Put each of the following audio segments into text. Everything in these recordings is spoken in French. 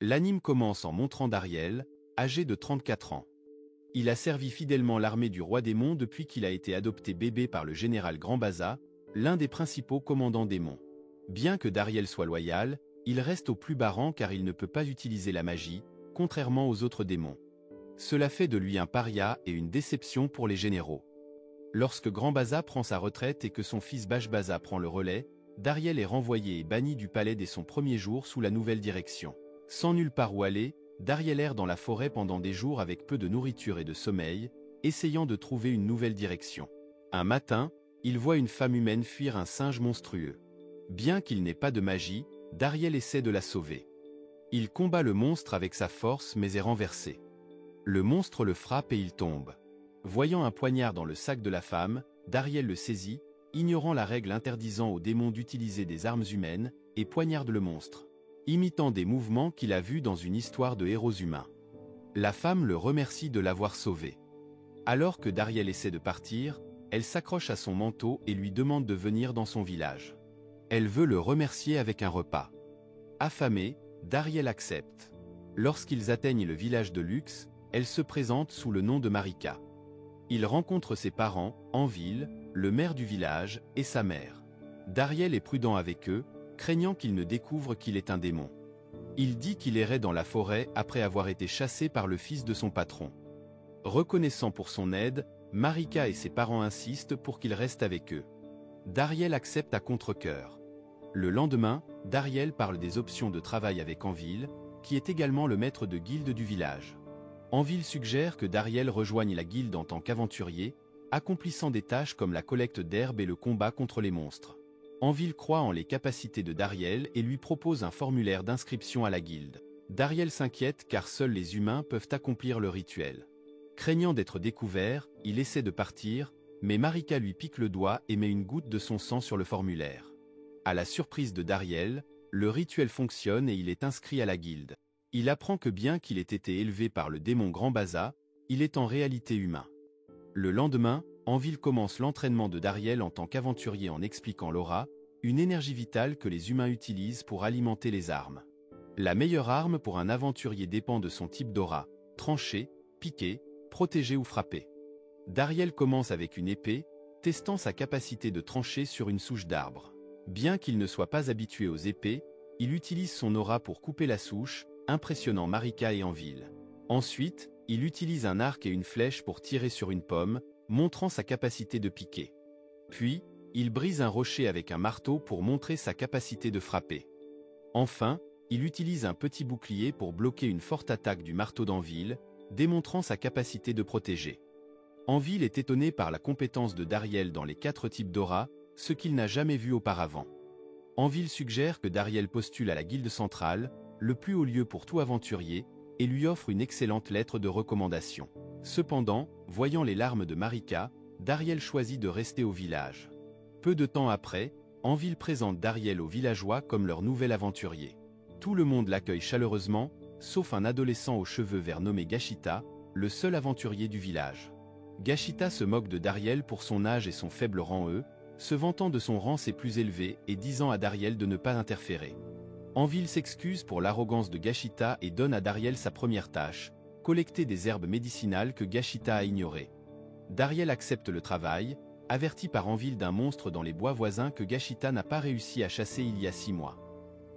L'anime commence en montrant Dariel, âgé de 34 ans. Il a servi fidèlement l'armée du roi démon depuis qu'il a été adopté bébé par le général Grand-Baza, l'un des principaux commandants démons. Bien que Dariel soit loyal, il reste au plus bas rang car il ne peut pas utiliser la magie, contrairement aux autres démons. Cela fait de lui un paria et une déception pour les généraux. Lorsque Grand-Baza prend sa retraite et que son fils Bash-Baza prend le relais, Dariel est renvoyé et banni du palais dès son premier jour sous la nouvelle direction. Sans nulle part où aller, Dariel erre dans la forêt pendant des jours avec peu de nourriture et de sommeil, essayant de trouver une nouvelle direction. Un matin, il voit une femme humaine fuir un singe monstrueux. Bien qu'il n'ait pas de magie, Dariel essaie de la sauver. Il combat le monstre avec sa force mais est renversé. Le monstre le frappe et il tombe. Voyant un poignard dans le sac de la femme, Dariel le saisit, ignorant la règle interdisant aux démons d'utiliser des armes humaines, et poignarde le monstre, imitant des mouvements qu'il a vus dans une histoire de héros humains. La femme le remercie de l'avoir sauvé. Alors que Dariel essaie de partir, elle s'accroche à son manteau et lui demande de venir dans son village. Elle veut le remercier avec un repas. Affamé, Dariel accepte. Lorsqu'ils atteignent le village de Lux, elle se présente sous le nom de Marika. Il rencontre ses parents, Envil, le maire du village, et sa mère. Dariel est prudent avec eux, craignant qu'ils ne découvrent qu'il est un démon. Il dit qu'il errait dans la forêt après avoir été chassé par le fils de son patron. Reconnaissant pour son aide, Marika et ses parents insistent pour qu'il reste avec eux. Dariel accepte à contre-cœur. Le lendemain, Dariel parle des options de travail avec Envil, qui est également le maître de guilde du village. Envil suggère que Dariel rejoigne la guilde en tant qu'aventurier, accomplissant des tâches comme la collecte d'herbes et le combat contre les monstres. Envil croit en les capacités de Dariel et lui propose un formulaire d'inscription à la guilde. Dariel s'inquiète car seuls les humains peuvent accomplir le rituel. Craignant d'être découvert, il essaie de partir, mais Marika lui pique le doigt et met une goutte de son sang sur le formulaire. À la surprise de Dariel, le rituel fonctionne et il est inscrit à la guilde. Il apprend que bien qu'il ait été élevé par le démon Grand-Baza, il est en réalité humain. Le lendemain, Envil commence l'entraînement de Dariel en tant qu'aventurier en expliquant l'aura, une énergie vitale que les humains utilisent pour alimenter les armes. La meilleure arme pour un aventurier dépend de son type d'aura, trancher, piquer, protéger ou frapper. Dariel commence avec une épée, testant sa capacité de trancher sur une souche d'arbre. Bien qu'il ne soit pas habitué aux épées, il utilise son aura pour couper la souche, impressionnant Marika et Envil. Ensuite, il utilise un arc et une flèche pour tirer sur une pomme, montrant sa capacité de piquer. Puis, il brise un rocher avec un marteau pour montrer sa capacité de frapper. Enfin, il utilise un petit bouclier pour bloquer une forte attaque du marteau d'Envil, démontrant sa capacité de protéger. Envil est étonné par la compétence de Dariel dans les 4 types d'aura, ce qu'il n'a jamais vu auparavant. Envil suggère que Dariel postule à la guilde centrale, le plus haut lieu pour tout aventurier, et lui offre une excellente lettre de recommandation. Cependant, voyant les larmes de Marika, Dariel choisit de rester au village. Peu de temps après, Envil présente Dariel aux villageois comme leur nouvel aventurier. Tout le monde l'accueille chaleureusement, sauf un adolescent aux cheveux verts nommé Gashita, le seul aventurier du village. Gashita se moque de Dariel pour son âge et son faible rang se vantant de son rang c'est plus élevé et disant à Dariel de ne pas interférer. Envil s'excuse pour l'arrogance de Gashita et donne à Dariel sa première tâche, collecter des herbes médicinales que Gashita a ignorées. Dariel accepte le travail, averti par Envil d'un monstre dans les bois voisins que Gashita n'a pas réussi à chasser il y a 6 mois.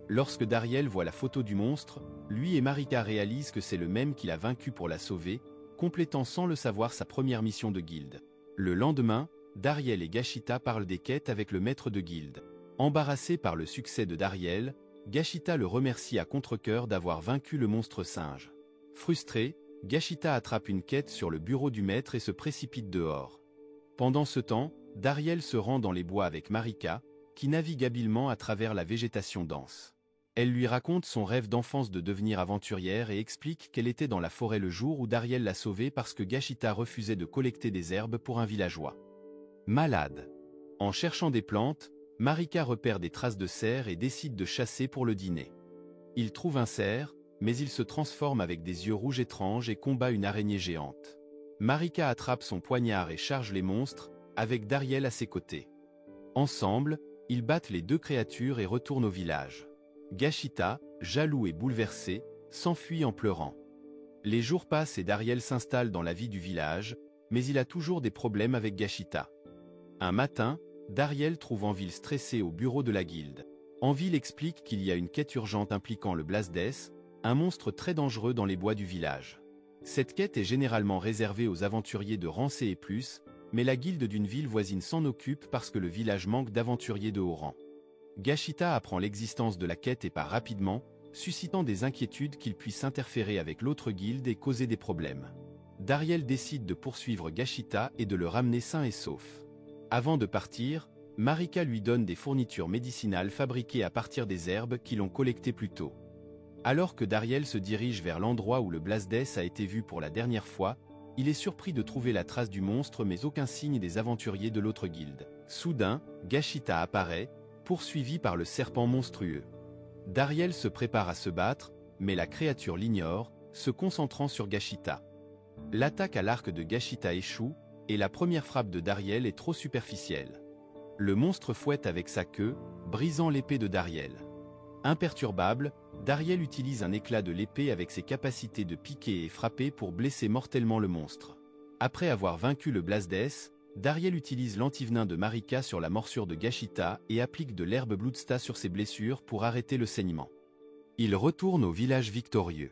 Lorsque Dariel voit la photo du monstre, lui et Marika réalisent que c'est le même qu'il a vaincu pour la sauver, complétant sans le savoir sa première mission de guilde. Le lendemain, Dariel et Gashita parlent des quêtes avec le maître de guilde. Embarrassé par le succès de Dariel, Gashita le remercie à contre-cœur d'avoir vaincu le monstre singe. Frustré, Gashita attrape une quête sur le bureau du maître et se précipite dehors. Pendant ce temps, Dariel se rend dans les bois avec Marika, qui navigue habilement à travers la végétation dense. Elle lui raconte son rêve d'enfance de devenir aventurière et explique qu'elle était dans la forêt le jour où Dariel l'a sauvée parce que Gashita refusait de collecter des herbes pour un villageois. Malade. En cherchant des plantes, Marika repère des traces de cerf et décide de chasser pour le dîner. Il trouve un cerf, mais il se transforme avec des yeux rouges étranges et combat une araignée géante. Marika attrape son poignard et charge les monstres, avec Dariel à ses côtés. Ensemble, ils battent les 2 créatures et retournent au village. Gashita, jaloux et bouleversé, s'enfuit en pleurant. Les jours passent et Dariel s'installe dans la vie du village, mais il a toujours des problèmes avec Gashita. Un matin, Dariel trouve Anvil stressé au bureau de la guilde. Anvil explique qu'il y a une quête urgente impliquant le Blasdès, un monstre très dangereux dans les bois du village. Cette quête est généralement réservée aux aventuriers de rang C et plus, mais la guilde d'une ville voisine s'en occupe parce que le village manque d'aventuriers de haut rang. Gashita apprend l'existence de la quête et part rapidement, suscitant des inquiétudes qu'il puisse interférer avec l'autre guilde et causer des problèmes. Dariel décide de poursuivre Gashita et de le ramener sain et sauf. Avant de partir, Marika lui donne des fournitures médicinales fabriquées à partir des herbes qu'ils ont collectées plus tôt. Alors que Dariel se dirige vers l'endroit où le Blasdès a été vu pour la dernière fois, il est surpris de trouver la trace du monstre mais aucun signe des aventuriers de l'autre guilde. Soudain, Gashita apparaît, poursuivi par le serpent monstrueux. Dariel se prépare à se battre, mais la créature l'ignore, se concentrant sur Gashita. L'attaque à l'arc de Gashita échoue, et la première frappe de Dariel est trop superficielle. Le monstre fouette avec sa queue, brisant l'épée de Dariel. Imperturbable, Dariel utilise un éclat de l'épée avec ses capacités de piquer et frapper pour blesser mortellement le monstre. Après avoir vaincu le Blasdès, Dariel utilise l'antivenin de Marika sur la morsure de Gashita et applique de l'herbe Bloodsta sur ses blessures pour arrêter le saignement. Il retourne au village victorieux.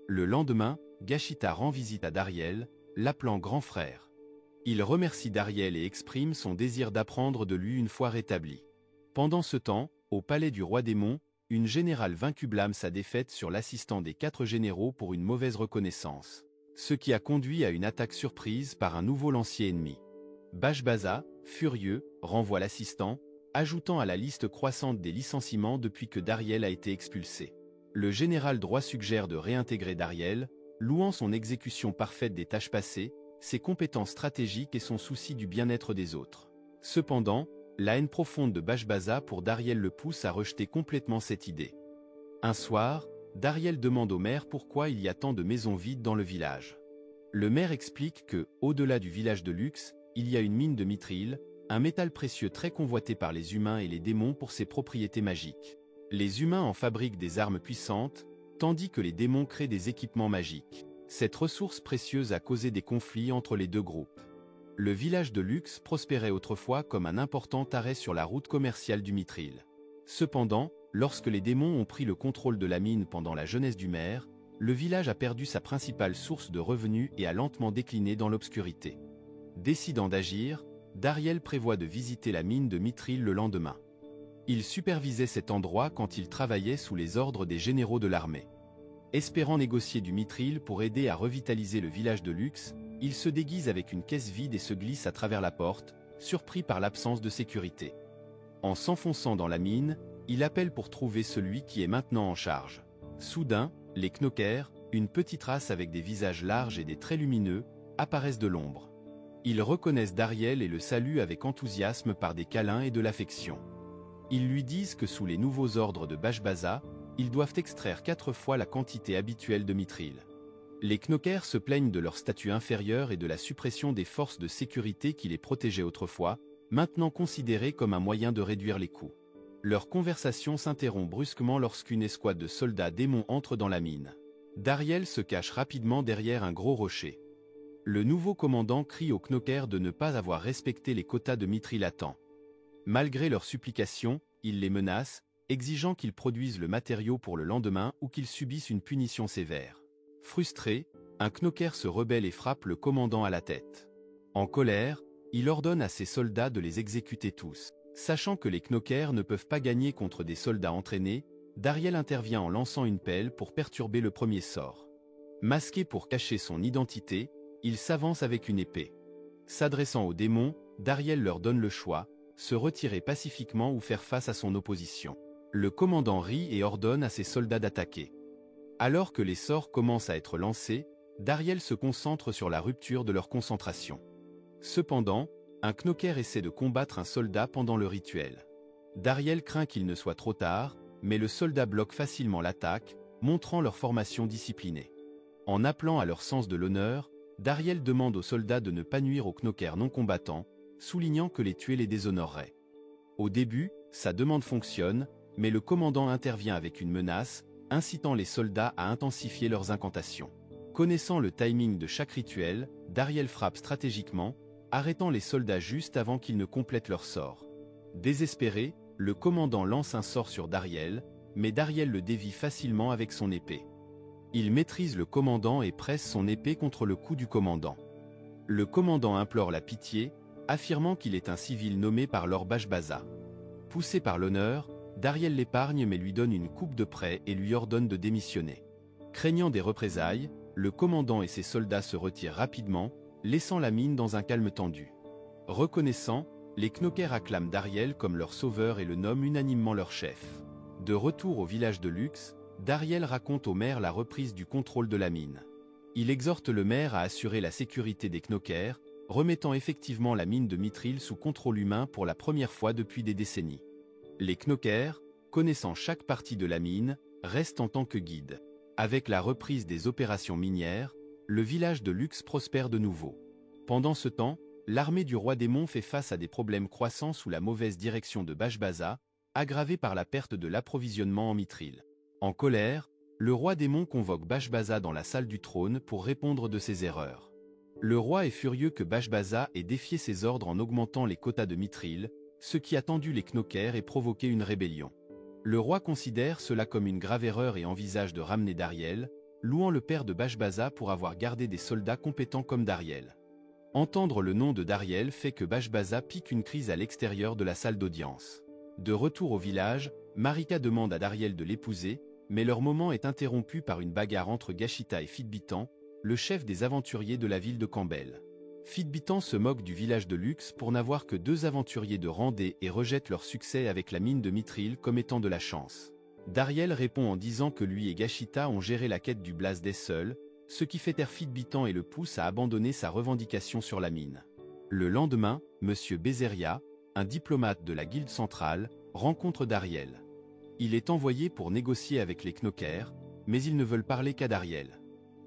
Le lendemain, Gashita rend visite à Dariel, l'appelant grand frère. Il remercie Dariel et exprime son désir d'apprendre de lui une fois rétabli. Pendant ce temps, au palais du roi démon, une générale vaincue blâme sa défaite sur l'assistant des 4 généraux pour une mauvaise reconnaissance, ce qui a conduit à une attaque surprise par un nouveau lancier ennemi. Bashbaza, furieux, renvoie l'assistant, ajoutant à la liste croissante des licenciements depuis que Dariel a été expulsé. Le général droit suggère de réintégrer Dariel, louant son exécution parfaite des tâches passées, ses compétences stratégiques et son souci du bien-être des autres. Cependant, la haine profonde de Bashbaza pour Dariel le pousse à rejeter complètement cette idée. Un soir, Dariel demande au maire pourquoi il y a tant de maisons vides dans le village. Le maire explique que, au-delà du village de luxe, il y a une mine de mithril, un métal précieux très convoité par les humains et les démons pour ses propriétés magiques. Les humains en fabriquent des armes puissantes, tandis que les démons créent des équipements magiques. Cette ressource précieuse a causé des conflits entre les deux groupes. Le village de luxe prospérait autrefois comme un important arrêt sur la route commerciale du mithril. Cependant, lorsque les démons ont pris le contrôle de la mine pendant la jeunesse du maire, le village a perdu sa principale source de revenus et a lentement décliné dans l'obscurité. Décidant d'agir, Dariel prévoit de visiter la mine de mithril le lendemain. Il supervisait cet endroit quand il travaillait sous les ordres des généraux de l'armée. Espérant négocier du mithril pour aider à revitaliser le village de luxe, il se déguise avec une caisse vide et se glisse à travers la porte, surpris par l'absence de sécurité. En s'enfonçant dans la mine, il appelle pour trouver celui qui est maintenant en charge. Soudain, les Knockers, une petite race avec des visages larges et des traits lumineux, apparaissent de l'ombre. Ils reconnaissent Dariel et le saluent avec enthousiasme par des câlins et de l'affection. Ils lui disent que sous les nouveaux ordres de Bashbaza, ils doivent extraire 4 fois la quantité habituelle de mithril. Les Knockers se plaignent de leur statut inférieur et de la suppression des forces de sécurité qui les protégeaient autrefois, maintenant considérées comme un moyen de réduire les coûts. Leur conversation s'interrompt brusquement lorsqu'une escouade de soldats démons entre dans la mine. Dariel se cache rapidement derrière un gros rocher. Le nouveau commandant crie aux Knockers de ne pas avoir respecté les quotas de mithril à temps. Malgré leurs supplications, il les menace, exigeant qu'ils produisent le matériau pour le lendemain ou qu'ils subissent une punition sévère. Frustré, un Knocker se rebelle et frappe le commandant à la tête. En colère, il ordonne à ses soldats de les exécuter tous. Sachant que les Knockers ne peuvent pas gagner contre des soldats entraînés, Dariel intervient en lançant une pelle pour perturber le premier sort. Masqué pour cacher son identité, il s'avance avec une épée. S'adressant aux démons, Dariel leur donne le choix, se retirer pacifiquement ou faire face à son opposition. Le commandant rit et ordonne à ses soldats d'attaquer. Alors que les sorts commencent à être lancés, Dariel se concentre sur la rupture de leur concentration. Cependant, un Knocker essaie de combattre un soldat pendant le rituel. Dariel craint qu'il ne soit trop tard, mais le soldat bloque facilement l'attaque, montrant leur formation disciplinée. En appelant à leur sens de l'honneur, Dariel demande aux soldats de ne pas nuire aux Knockers non combattants, soulignant que les tuer les déshonorerait. Au début, sa demande fonctionne, mais le commandant intervient avec une menace, incitant les soldats à intensifier leurs incantations. Connaissant le timing de chaque rituel, Dariel frappe stratégiquement, arrêtant les soldats juste avant qu'ils ne complètent leur sort. Désespéré, le commandant lance un sort sur Dariel, mais Dariel le dévie facilement avec son épée. Il maîtrise le commandant et presse son épée contre le cou du commandant. Le commandant implore la pitié, affirmant qu'il est un civil nommé par Lord Bashbaza. Poussé par l'honneur, Dariel l'épargne mais lui donne une coupe de prêt et lui ordonne de démissionner. Craignant des représailles, le commandant et ses soldats se retirent rapidement, laissant la mine dans un calme tendu. Reconnaissant, les Knokers acclament Dariel comme leur sauveur et le nomment unanimement leur chef. De retour au village de Lux, Dariel raconte au maire la reprise du contrôle de la mine. Il exhorte le maire à assurer la sécurité des Knokers, remettant effectivement la mine de Mithril sous contrôle humain pour la première fois depuis des décennies. Les Knokers, connaissant chaque partie de la mine, restent en tant que guides. Avec la reprise des opérations minières, le village de Lux prospère de nouveau. Pendant ce temps, l'armée du roi démon fait face à des problèmes croissants sous la mauvaise direction de Bashbaza, aggravés par la perte de l'approvisionnement en Mithril. En colère, le roi démon convoque Bashbaza dans la salle du trône pour répondre de ses erreurs. Le roi est furieux que Bashbaza ait défié ses ordres en augmentant les quotas de Mithril, ce qui a tendu les Knokers et provoqué une rébellion. Le roi considère cela comme une grave erreur et envisage de ramener Dariel, louant le père de Bashbaza pour avoir gardé des soldats compétents comme Dariel. Entendre le nom de Dariel fait que Bashbaza pique une crise à l'extérieur de la salle d'audience. De retour au village, Marika demande à Dariel de l'épouser, mais leur moment est interrompu par une bagarre entre Gashita et Fitbitan, le chef des aventuriers de la ville de Campbell. Fitbitan se moque du village de Lux pour n'avoir que 2 aventuriers de randée et rejette leur succès avec la mine de Mithril comme étant de la chance. Dariel répond en disant que lui et Gashita ont géré la quête du Blasdé seuls, ce qui fait taire Fitbitan et le pousse à abandonner sa revendication sur la mine. Le lendemain, M. Bezeria, un diplomate de la guilde centrale, rencontre Dariel. Il est envoyé pour négocier avec les Knokers, mais ils ne veulent parler qu'à Dariel.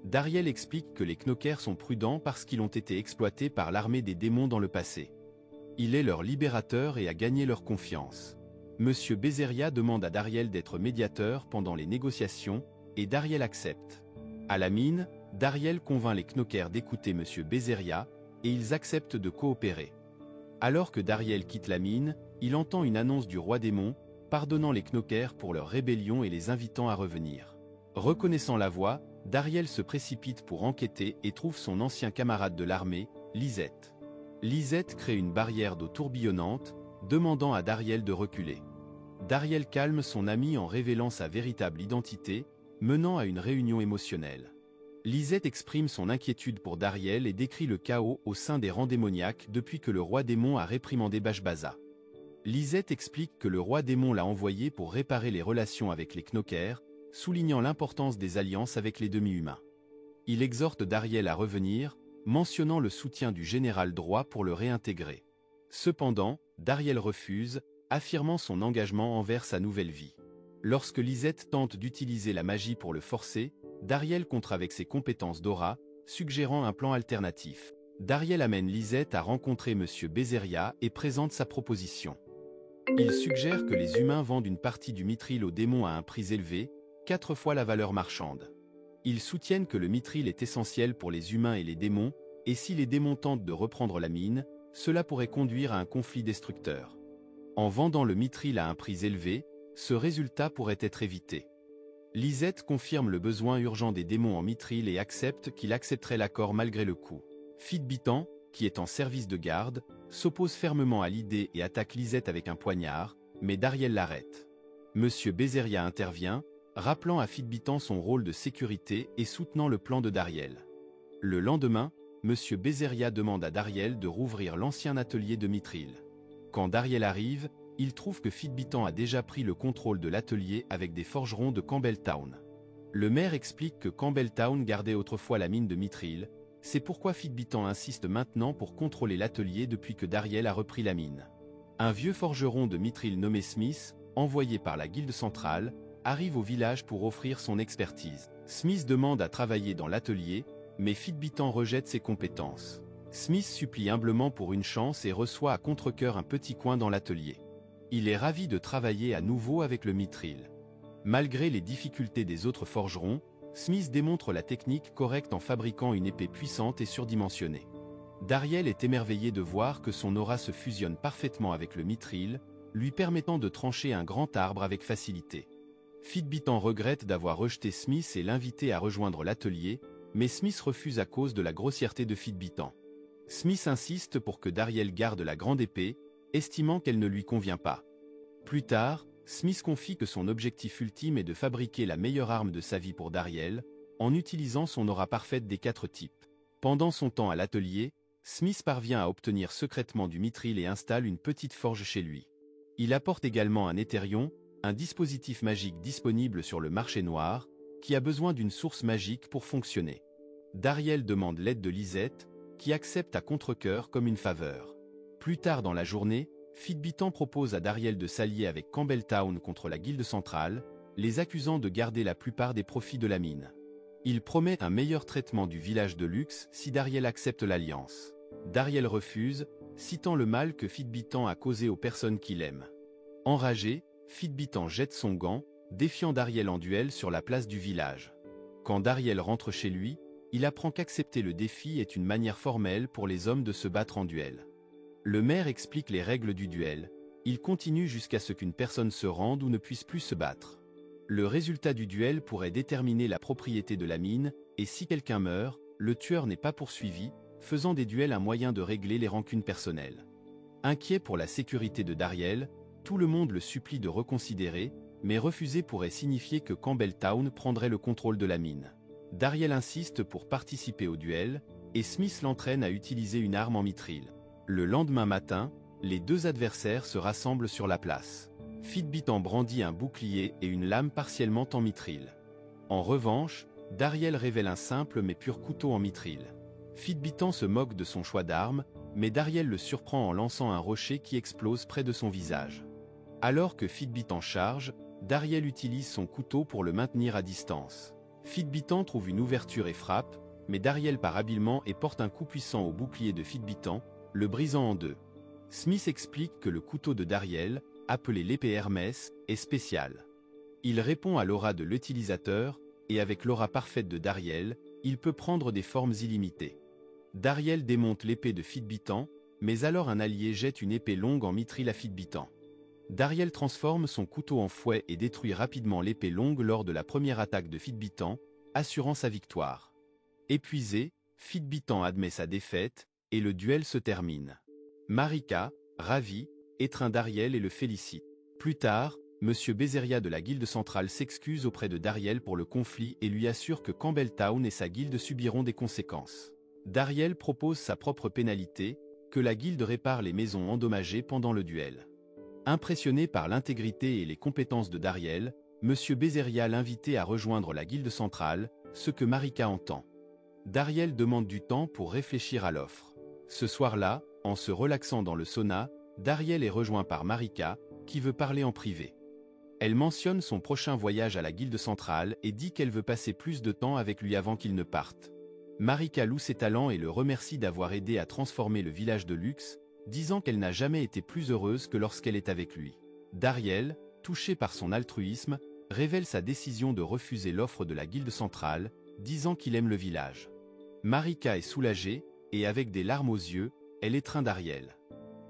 Dariel explique que les Knokers sont prudents parce qu'ils ont été exploités par l'armée des démons dans le passé. Il est leur libérateur et a gagné leur confiance. M. Bezeria demande à Dariel d'être médiateur pendant les négociations, et Dariel accepte. À la mine, Dariel convainc les Knokers d'écouter M. Bezeria, et ils acceptent de coopérer. Alors que Dariel quitte la mine, il entend une annonce du roi démon, pardonnant les Knokers pour leur rébellion et les invitant à revenir. Reconnaissant la voix, Dariel se précipite pour enquêter et trouve son ancien camarade de l'armée, Lisette. Lisette crée une barrière d'eau tourbillonnante, demandant à Dariel de reculer. Dariel calme son ami en révélant sa véritable identité, menant à une réunion émotionnelle. Lisette exprime son inquiétude pour Dariel et décrit le chaos au sein des rangs démoniaques depuis que le roi démon a réprimandé Bashbaza. Lisette explique que le roi démon l'a envoyé pour réparer les relations avec les Knokers, soulignant l'importance des alliances avec les demi-humains. Il exhorte Dariel à revenir, mentionnant le soutien du général Droit pour le réintégrer. Cependant, Dariel refuse, affirmant son engagement envers sa nouvelle vie. Lorsque Lisette tente d'utiliser la magie pour le forcer, Dariel contre avec ses compétences d'aura, suggérant un plan alternatif. Dariel amène Lisette à rencontrer M. Bezeria et présente sa proposition. Il suggère que les humains vendent une partie du Mithril aux démons à un prix élevé, 4 fois la valeur marchande. Ils soutiennent que le Mithril est essentiel pour les humains et les démons, et si les démons tentent de reprendre la mine, cela pourrait conduire à un conflit destructeur. En vendant le Mithril à un prix élevé, ce résultat pourrait être évité. Lisette confirme le besoin urgent des démons en Mithril et accepte qu'il accepterait l'accord malgré le coût. Fitbitan, qui est en service de garde, s'oppose fermement à l'idée et attaque Lisette avec un poignard, mais Dariel l'arrête. M. Bezeria intervient, rappelant à Fitbitan son rôle de sécurité et soutenant le plan de Dariel. Le lendemain, M. Bezeria demande à Dariel de rouvrir l'ancien atelier de Mithril. Quand Dariel arrive, il trouve que Fitbitan a déjà pris le contrôle de l'atelier avec des forgerons de Campbelltown. Le maire explique que Campbelltown gardait autrefois la mine de Mithril, c'est pourquoi Fitbitan insiste maintenant pour contrôler l'atelier depuis que Dariel a repris la mine. Un vieux forgeron de Mithril nommé Smith, envoyé par la guilde centrale, arrive au village pour offrir son expertise. Smith demande à travailler dans l'atelier, mais Fitbitan rejette ses compétences. Smith supplie humblement pour une chance et reçoit à contre-cœur un petit coin dans l'atelier. Il est ravi de travailler à nouveau avec le Mithril. Malgré les difficultés des autres forgerons, Smith démontre la technique correcte en fabriquant une épée puissante et surdimensionnée. Dariel est émerveillé de voir que son aura se fusionne parfaitement avec le mithril, lui permettant de trancher un grand arbre avec facilité. Fitbitan regrette d'avoir rejeté Smith et l'invité à rejoindre l'atelier, mais Smith refuse à cause de la grossièreté de Fitbitan. Smith insiste pour que Dariel garde la grande épée, estimant qu'elle ne lui convient pas. Plus tard, Smith confie que son objectif ultime est de fabriquer la meilleure arme de sa vie pour Dariel, en utilisant son aura parfaite des 4 types. Pendant son temps à l'atelier, Smith parvient à obtenir secrètement du mithril et installe une petite forge chez lui. Il apporte également un éthérion, un dispositif magique disponible sur le marché noir, qui a besoin d'une source magique pour fonctionner. Dariel demande l'aide de Lisette, qui accepte à contre-cœur comme une faveur. Plus tard dans la journée, Fitbitan propose à Dariel de s'allier avec Campbelltown contre la Guilde centrale, les accusant de garder la plupart des profits de la mine. Il promet un meilleur traitement du village de Lux si Dariel accepte l'alliance. Dariel refuse, citant le mal que Fitbitan a causé aux personnes qu'il aime. Enragé, Fitbitan jette son gant, défiant Dariel en duel sur la place du village. Quand Dariel rentre chez lui, il apprend qu'accepter le défi est une manière formelle pour les hommes de se battre en duel. Le maire explique les règles du duel. Il continue jusqu'à ce qu'une personne se rende ou ne puisse plus se battre. Le résultat du duel pourrait déterminer la propriété de la mine, et si quelqu'un meurt, le tueur n'est pas poursuivi, faisant des duels un moyen de régler les rancunes personnelles. Inquiet pour la sécurité de Dariel, tout le monde le supplie de reconsidérer, mais refuser pourrait signifier que Campbelltown prendrait le contrôle de la mine. Dariel insiste pour participer au duel, et Smith l'entraîne à utiliser une arme en mithril. Le lendemain matin, les deux adversaires se rassemblent sur la place. Fitbitan brandit un bouclier et une lame partiellement en mithril. En revanche, Dariel révèle un simple mais pur couteau en mithril. Fitbitan se moque de son choix d'arme, mais Dariel le surprend en lançant un rocher qui explose près de son visage. Alors que Fitbitan charge, Dariel utilise son couteau pour le maintenir à distance. Fitbitan trouve une ouverture et frappe, mais Dariel part habilement et porte un coup puissant au bouclier de Fitbitan, le brisant en deux. Smith explique que le couteau de Dariel, appelé l'épée Hermès, est spécial. Il répond à l'aura de l'utilisateur, et avec l'aura parfaite de Dariel, il peut prendre des formes illimitées. Dariel démonte l'épée de Fitbitan, mais alors un allié jette une épée longue en mithril à Fitbitan. Dariel transforme son couteau en fouet et détruit rapidement l'épée longue lors de la première attaque de Fitbitan, assurant sa victoire. Épuisé, Fitbitan admet sa défaite, et le duel se termine. Marika, ravie, étreint Dariel et le félicite. Plus tard, Monsieur Bézéria de la Guilde centrale s'excuse auprès de Dariel pour le conflit et lui assure que Campbelltown et sa guilde subiront des conséquences. Dariel propose sa propre pénalité, que la guilde répare les maisons endommagées pendant le duel. Impressionné par l'intégrité et les compétences de Dariel, Monsieur Bézéria l'invite à rejoindre la Guilde centrale, ce que Marika entend. Dariel demande du temps pour réfléchir à l'offre. Ce soir-là, en se relaxant dans le sauna, Dariel est rejoint par Marika, qui veut parler en privé. Elle mentionne son prochain voyage à la Guilde centrale et dit qu'elle veut passer plus de temps avec lui avant qu'il ne parte. Marika loue ses talents et le remercie d'avoir aidé à transformer le village de Lux, disant qu'elle n'a jamais été plus heureuse que lorsqu'elle est avec lui. Dariel, touché par son altruisme, révèle sa décision de refuser l'offre de la Guilde centrale, disant qu'il aime le village. Marika est soulagée, et avec des larmes aux yeux, elle étreint Dariel.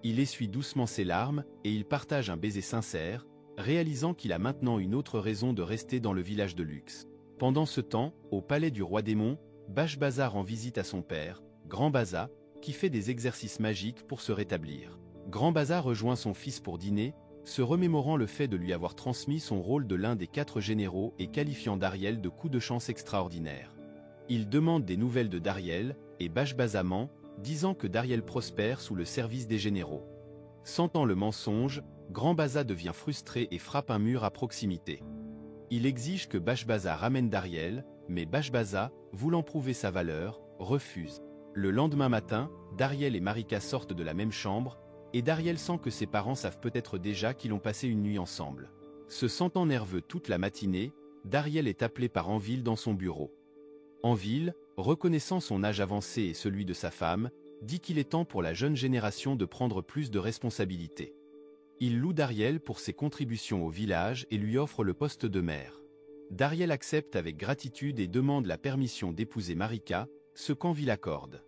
Il essuie doucement ses larmes, et il partage un baiser sincère, réalisant qu'il a maintenant une autre raison de rester dans le village de Lux. Pendant ce temps, au palais du roi démon, Bashbaza rend visite à son père, Grand Baza, qui fait des exercices magiques pour se rétablir. Grand Baza rejoint son fils pour dîner, se remémorant le fait de lui avoir transmis son rôle de l'un des 4 généraux et qualifiant Dariel de coup de chance extraordinaire. Il demande des nouvelles de Dariel, et Bashbaza ment, disant que Dariel prospère sous le service des généraux. Sentant le mensonge, Grand Baza devient frustré et frappe un mur à proximité. Il exige que Bashbaza ramène Dariel, mais Bashbaza, voulant prouver sa valeur, refuse. Le lendemain matin, Dariel et Marika sortent de la même chambre, et Dariel sent que ses parents savent peut-être déjà qu'ils ont passé une nuit ensemble. Se sentant nerveux toute la matinée, Dariel est appelé par Anvil dans son bureau. Anvil, reconnaissant son âge avancé et celui de sa femme, dit qu'il est temps pour la jeune génération de prendre plus de responsabilités. Il loue Dariel pour ses contributions au village et lui offre le poste de maire. Dariel accepte avec gratitude et demande la permission d'épouser Marika, ce qu'Envie l'accorde.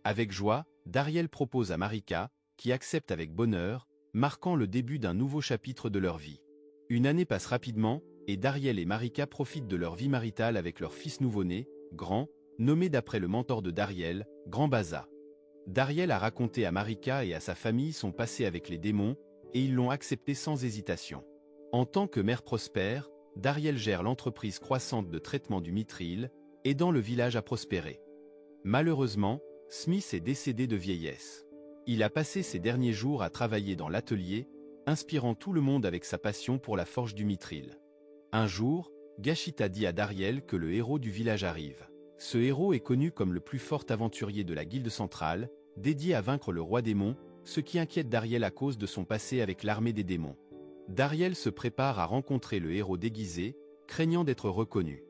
Avec joie, Dariel propose à Marika, qui accepte avec bonheur, marquant le début d'un nouveau chapitre de leur vie. Une année passe rapidement, et Dariel et Marika profitent de leur vie maritale avec leur fils nouveau-né, Grand, nommé d'après le mentor de Dariel, Grand Baza. Dariel a raconté à Marika et à sa famille son passé avec les démons, et ils l'ont accepté sans hésitation. En tant que mère prospère, Dariel gère l'entreprise croissante de traitement du mithril, aidant le village à prospérer. Malheureusement, Smith est décédé de vieillesse. Il a passé ses derniers jours à travailler dans l'atelier, inspirant tout le monde avec sa passion pour la forge du mithril. Un jour, Gashita dit à Dariel que le héros du village arrive. Ce héros est connu comme le plus fort aventurier de la guilde centrale, dédié à vaincre le roi démon, ce qui inquiète Dariel à cause de son passé avec l'armée des démons. Dariel se prépare à rencontrer le héros déguisé, craignant d'être reconnu.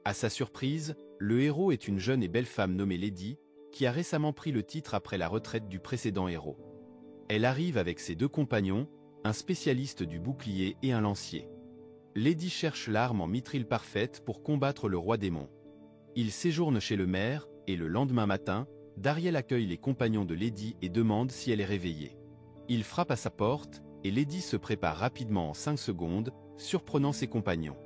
À sa surprise, le héros est une jeune et belle femme nommée Lady, qui a récemment pris le titre après la retraite du précédent héros. Elle arrive avec ses deux compagnons, un spécialiste du bouclier et un lancier. Lady cherche l'arme en mithril parfaite pour combattre le roi démon. Il séjourne chez le maire, et le lendemain matin, Dariel accueille les compagnons de Lady et demande si elle est réveillée. Il frappe à sa porte, et Lady se prépare rapidement en 5 secondes, surprenant ses compagnons.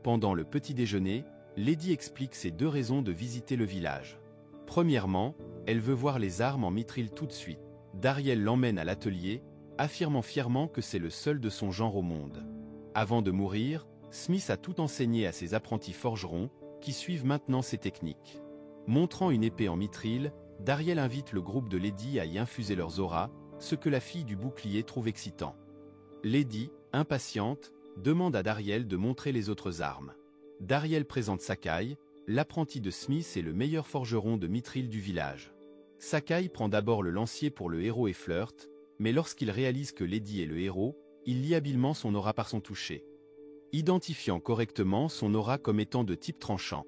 Pendant le petit déjeuner, Lady explique ses 2 raisons de visiter le village. Premièrement, elle veut voir les armes en mithril tout de suite. Dariel l'emmène à l'atelier, affirmant fièrement que c'est le seul de son genre au monde. Avant de mourir, Smith a tout enseigné à ses apprentis forgerons, qui suivent maintenant ses techniques. Montrant une épée en mithril, Dariel invite le groupe de Lady à y infuser leurs auras, ce que la fille du bouclier trouve excitant. Lady, impatiente, demande à Dariel de montrer les autres armes. Dariel présente Sakai, l'apprenti de Smith et le meilleur forgeron de mithril du village. Sakai prend d'abord le lancier pour le héros et flirte, mais lorsqu'il réalise que Lady est le héros, il lie habilement son aura par son toucher, identifiant correctement son aura comme étant de type tranchant.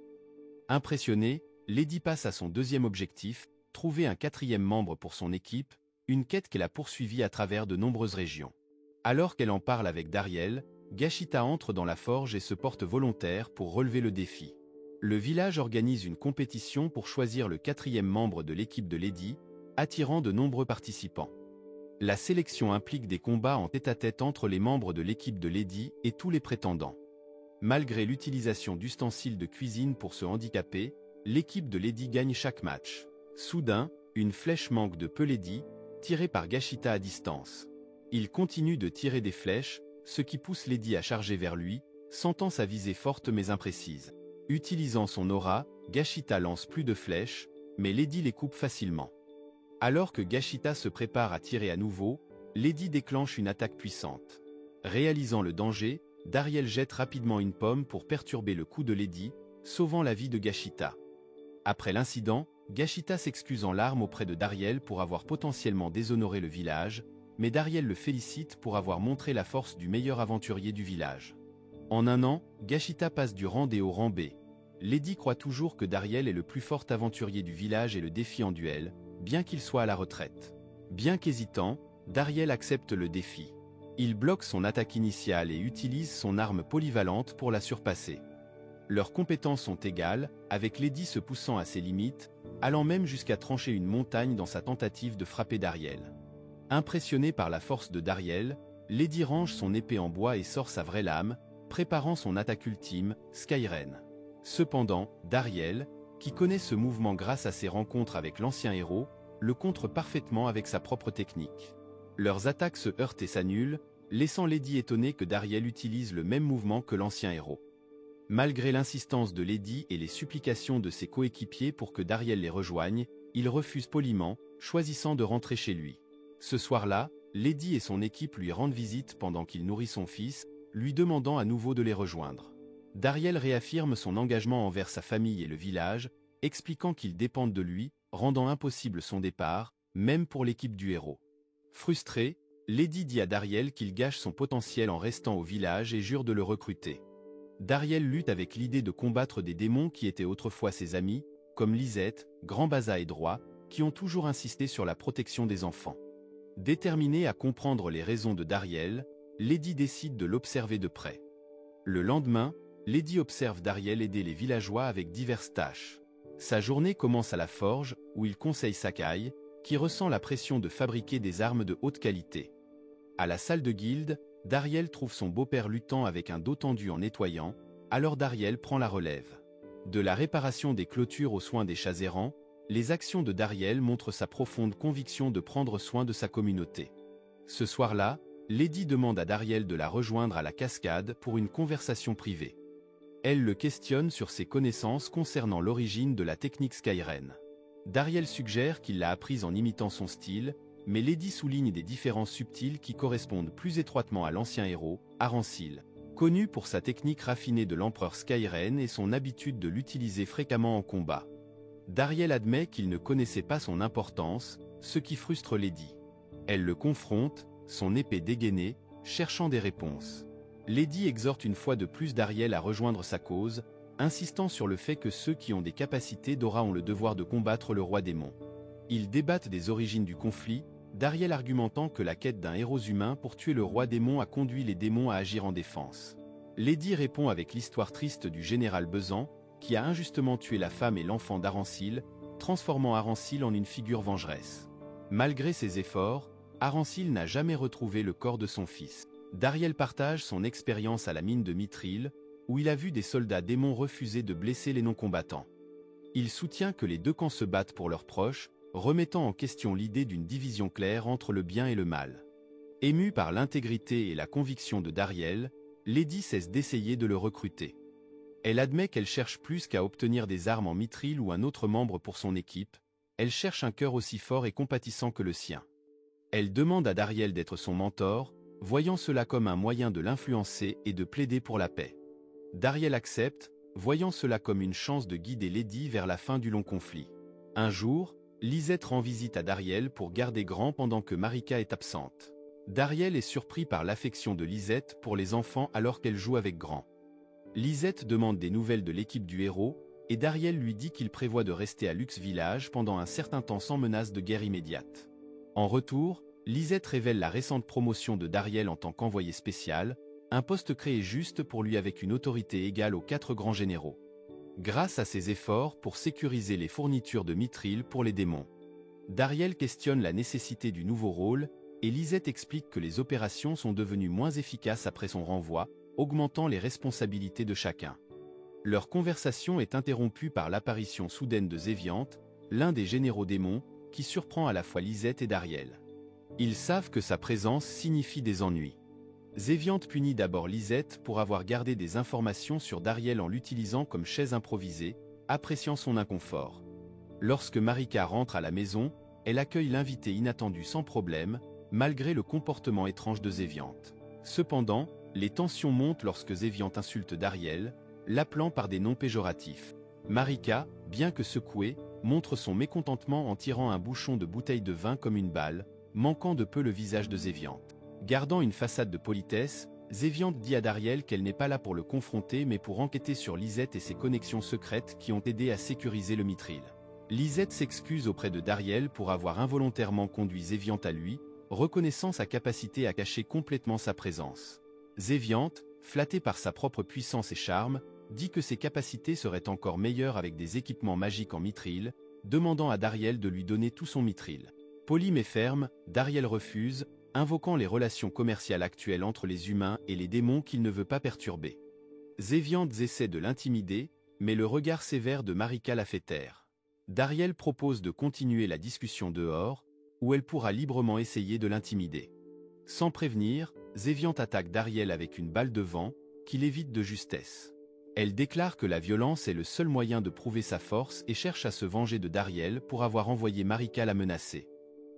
Impressionné, Lady passe à son deuxième objectif, trouver un 4e membre pour son équipe, une quête qu'elle a poursuivie à travers de nombreuses régions. Alors qu'elle en parle avec Dariel, Gashita entre dans la forge et se porte volontaire pour relever le défi. Le village organise une compétition pour choisir le 4e membre de l'équipe de Lady, attirant de nombreux participants. La sélection implique des combats en tête-à-tête entre les membres de l'équipe de Lady et tous les prétendants. Malgré l'utilisation d'ustensiles de cuisine pour se handicaper, l'équipe de Lady gagne chaque match. Soudain, une flèche manque de peu Lady, tirée par Gashita à distance. Il continue de tirer des flèches, ce qui pousse Lady à charger vers lui, sentant sa visée forte mais imprécise. Utilisant son aura, Gashita lance plus de flèches, mais Lady les coupe facilement. Alors que Gashita se prépare à tirer à nouveau, Lady déclenche une attaque puissante. Réalisant le danger, Dariel jette rapidement une pomme pour perturber le coup de Lady, sauvant la vie de Gashita. Après l'incident, Gashita s'excuse en larmes auprès de Dariel pour avoir potentiellement déshonoré le village, mais Dariel le félicite pour avoir montré la force du meilleur aventurier du village. En un an, Gashita passe du rang D au rang B. Lady croit toujours que Dariel est le plus fort aventurier du village et le défie en duel, bien qu'il soit à la retraite. Bien qu'hésitant, Dariel accepte le défi. Il bloque son attaque initiale et utilise son arme polyvalente pour la surpasser. Leurs compétences sont égales, avec Lady se poussant à ses limites, allant même jusqu'à trancher une montagne dans sa tentative de frapper Dariel. Impressionné par la force de Dariel, Lady range son épée en bois et sort sa vraie lame, préparant son attaque ultime, Skyren. Cependant, Dariel, qui connaît ce mouvement grâce à ses rencontres avec l'ancien héros, le contre parfaitement avec sa propre technique. Leurs attaques se heurtent et s'annulent, laissant Lady étonnée que Dariel utilise le même mouvement que l'ancien héros. Malgré l'insistance de Lady et les supplications de ses coéquipiers pour que Dariel les rejoigne, il refuse poliment, choisissant de rentrer chez lui. Ce soir-là, Lady et son équipe lui rendent visite pendant qu'il nourrit son fils, lui demandant à nouveau de les rejoindre. Dariel réaffirme son engagement envers sa famille et le village, expliquant qu'ils dépendent de lui, rendant impossible son départ, même pour l'équipe du héros. Frustré, Lady dit à Dariel qu'il gâche son potentiel en restant au village et jure de le recruter. Dariel lutte avec l'idée de combattre des démons qui étaient autrefois ses amis, comme Lisette, Grand Baza et Droit, qui ont toujours insisté sur la protection des enfants. Déterminée à comprendre les raisons de Dariel, Lady décide de l'observer de près. Le lendemain, Lady observe Dariel aider les villageois avec diverses tâches. Sa journée commence à la forge, où il conseille Sakai, qui ressent la pression de fabriquer des armes de haute qualité. À la salle de guilde, Dariel trouve son beau-père luttant avec un dos tendu en nettoyant, alors Dariel prend la relève. De la réparation des clôtures aux soins des chats errants, les actions de Dariel montrent sa profonde conviction de prendre soin de sa communauté. Ce soir-là, Lady demande à Dariel de la rejoindre à la cascade pour une conversation privée. Elle le questionne sur ses connaissances concernant l'origine de la technique Skyren. Dariel suggère qu'il l'a apprise en imitant son style, mais Lady souligne des différences subtiles qui correspondent plus étroitement à l'ancien héros, Aransil, connu pour sa technique raffinée de l'empereur Skyren et son habitude de l'utiliser fréquemment en combat. Dariel admet qu'il ne connaissait pas son importance, ce qui frustre Lady. Elle le confronte, son épée dégainée, cherchant des réponses. Lady exhorte une fois de plus Dariel à rejoindre sa cause, insistant sur le fait que ceux qui ont des capacités d'aura ont le devoir de combattre le roi démon. Ils débattent des origines du conflit, Dariel argumentant que la quête d'un héros humain pour tuer le roi démon a conduit les démons à agir en défense. Lady répond avec l'histoire triste du général Bezan, qui a injustement tué la femme et l'enfant d'Aransil, transformant Aransil en une figure vengeresse. Malgré ses efforts, Aransil n'a jamais retrouvé le corps de son fils. Dariel partage son expérience à la mine de Mithril, où il a vu des soldats démons refuser de blesser les non-combattants. Il soutient que les deux camps se battent pour leurs proches, remettant en question l'idée d'une division claire entre le bien et le mal. Émue par l'intégrité et la conviction de Dariel, Lady cesse d'essayer de le recruter. Elle admet qu'elle cherche plus qu'à obtenir des armes en Mithril ou un autre membre pour son équipe, elle cherche un cœur aussi fort et compatissant que le sien. Elle demande à Dariel d'être son mentor, voyant cela comme un moyen de l'influencer et de plaider pour la paix. Dariel accepte, voyant cela comme une chance de guider Lady vers la fin du long conflit. Un jour, Lisette rend visite à Dariel pour garder Grand pendant que Marika est absente. Dariel est surpris par l'affection de Lisette pour les enfants alors qu'elle joue avec Grand. Lisette demande des nouvelles de l'équipe du héros, et Dariel lui dit qu'il prévoit de rester à Lux Village pendant un certain temps sans menace de guerre immédiate. En retour, Lisette révèle la récente promotion de Dariel en tant qu'envoyé spécial, un poste créé juste pour lui avec une autorité égale aux 4 grands généraux. Grâce à ses efforts pour sécuriser les fournitures de Mithril pour les démons. Dariel questionne la nécessité du nouveau rôle, et Lisette explique que les opérations sont devenues moins efficaces après son renvoi, augmentant les responsabilités de chacun. Leur conversation est interrompue par l'apparition soudaine de Zéviante, l'un des généraux démons, qui surprend à la fois Lisette et Dariel. Ils savent que sa présence signifie des ennuis. Zéviante punit d'abord Lisette pour avoir gardé des informations sur Dariel en l'utilisant comme chaise improvisée, appréciant son inconfort. Lorsque Marika rentre à la maison, elle accueille l'invité inattendu sans problème, malgré le comportement étrange de Zéviante. Cependant, les tensions montent lorsque Zéviante insulte Dariel, l'appelant par des noms péjoratifs. Marika, bien que secouée, montre son mécontentement en tirant un bouchon de bouteille de vin comme une balle, manquant de peu le visage de Zéviante. Gardant une façade de politesse, Zéviante dit à Dariel qu'elle n'est pas là pour le confronter mais pour enquêter sur Lisette et ses connexions secrètes qui ont aidé à sécuriser le Mithril. Lisette s'excuse auprès de Dariel pour avoir involontairement conduit Zéviante à lui, reconnaissant sa capacité à cacher complètement sa présence. Zéviante, flattée par sa propre puissance et charme, dit que ses capacités seraient encore meilleures avec des équipements magiques en Mithril, demandant à Dariel de lui donner tout son Mithril. Poli mais ferme, Dariel refuse, invoquant les relations commerciales actuelles entre les humains et les démons qu'il ne veut pas perturber. Zéviante essaie de l'intimider, mais le regard sévère de Marika la fait taire. Dariel propose de continuer la discussion dehors, où elle pourra librement essayer de l'intimider. Sans prévenir, Zéviante attaque Dariel avec une balle de vent, qu'il évite de justesse. Elle déclare que la violence est le seul moyen de prouver sa force et cherche à se venger de Dariel pour avoir envoyé Marika la menacer.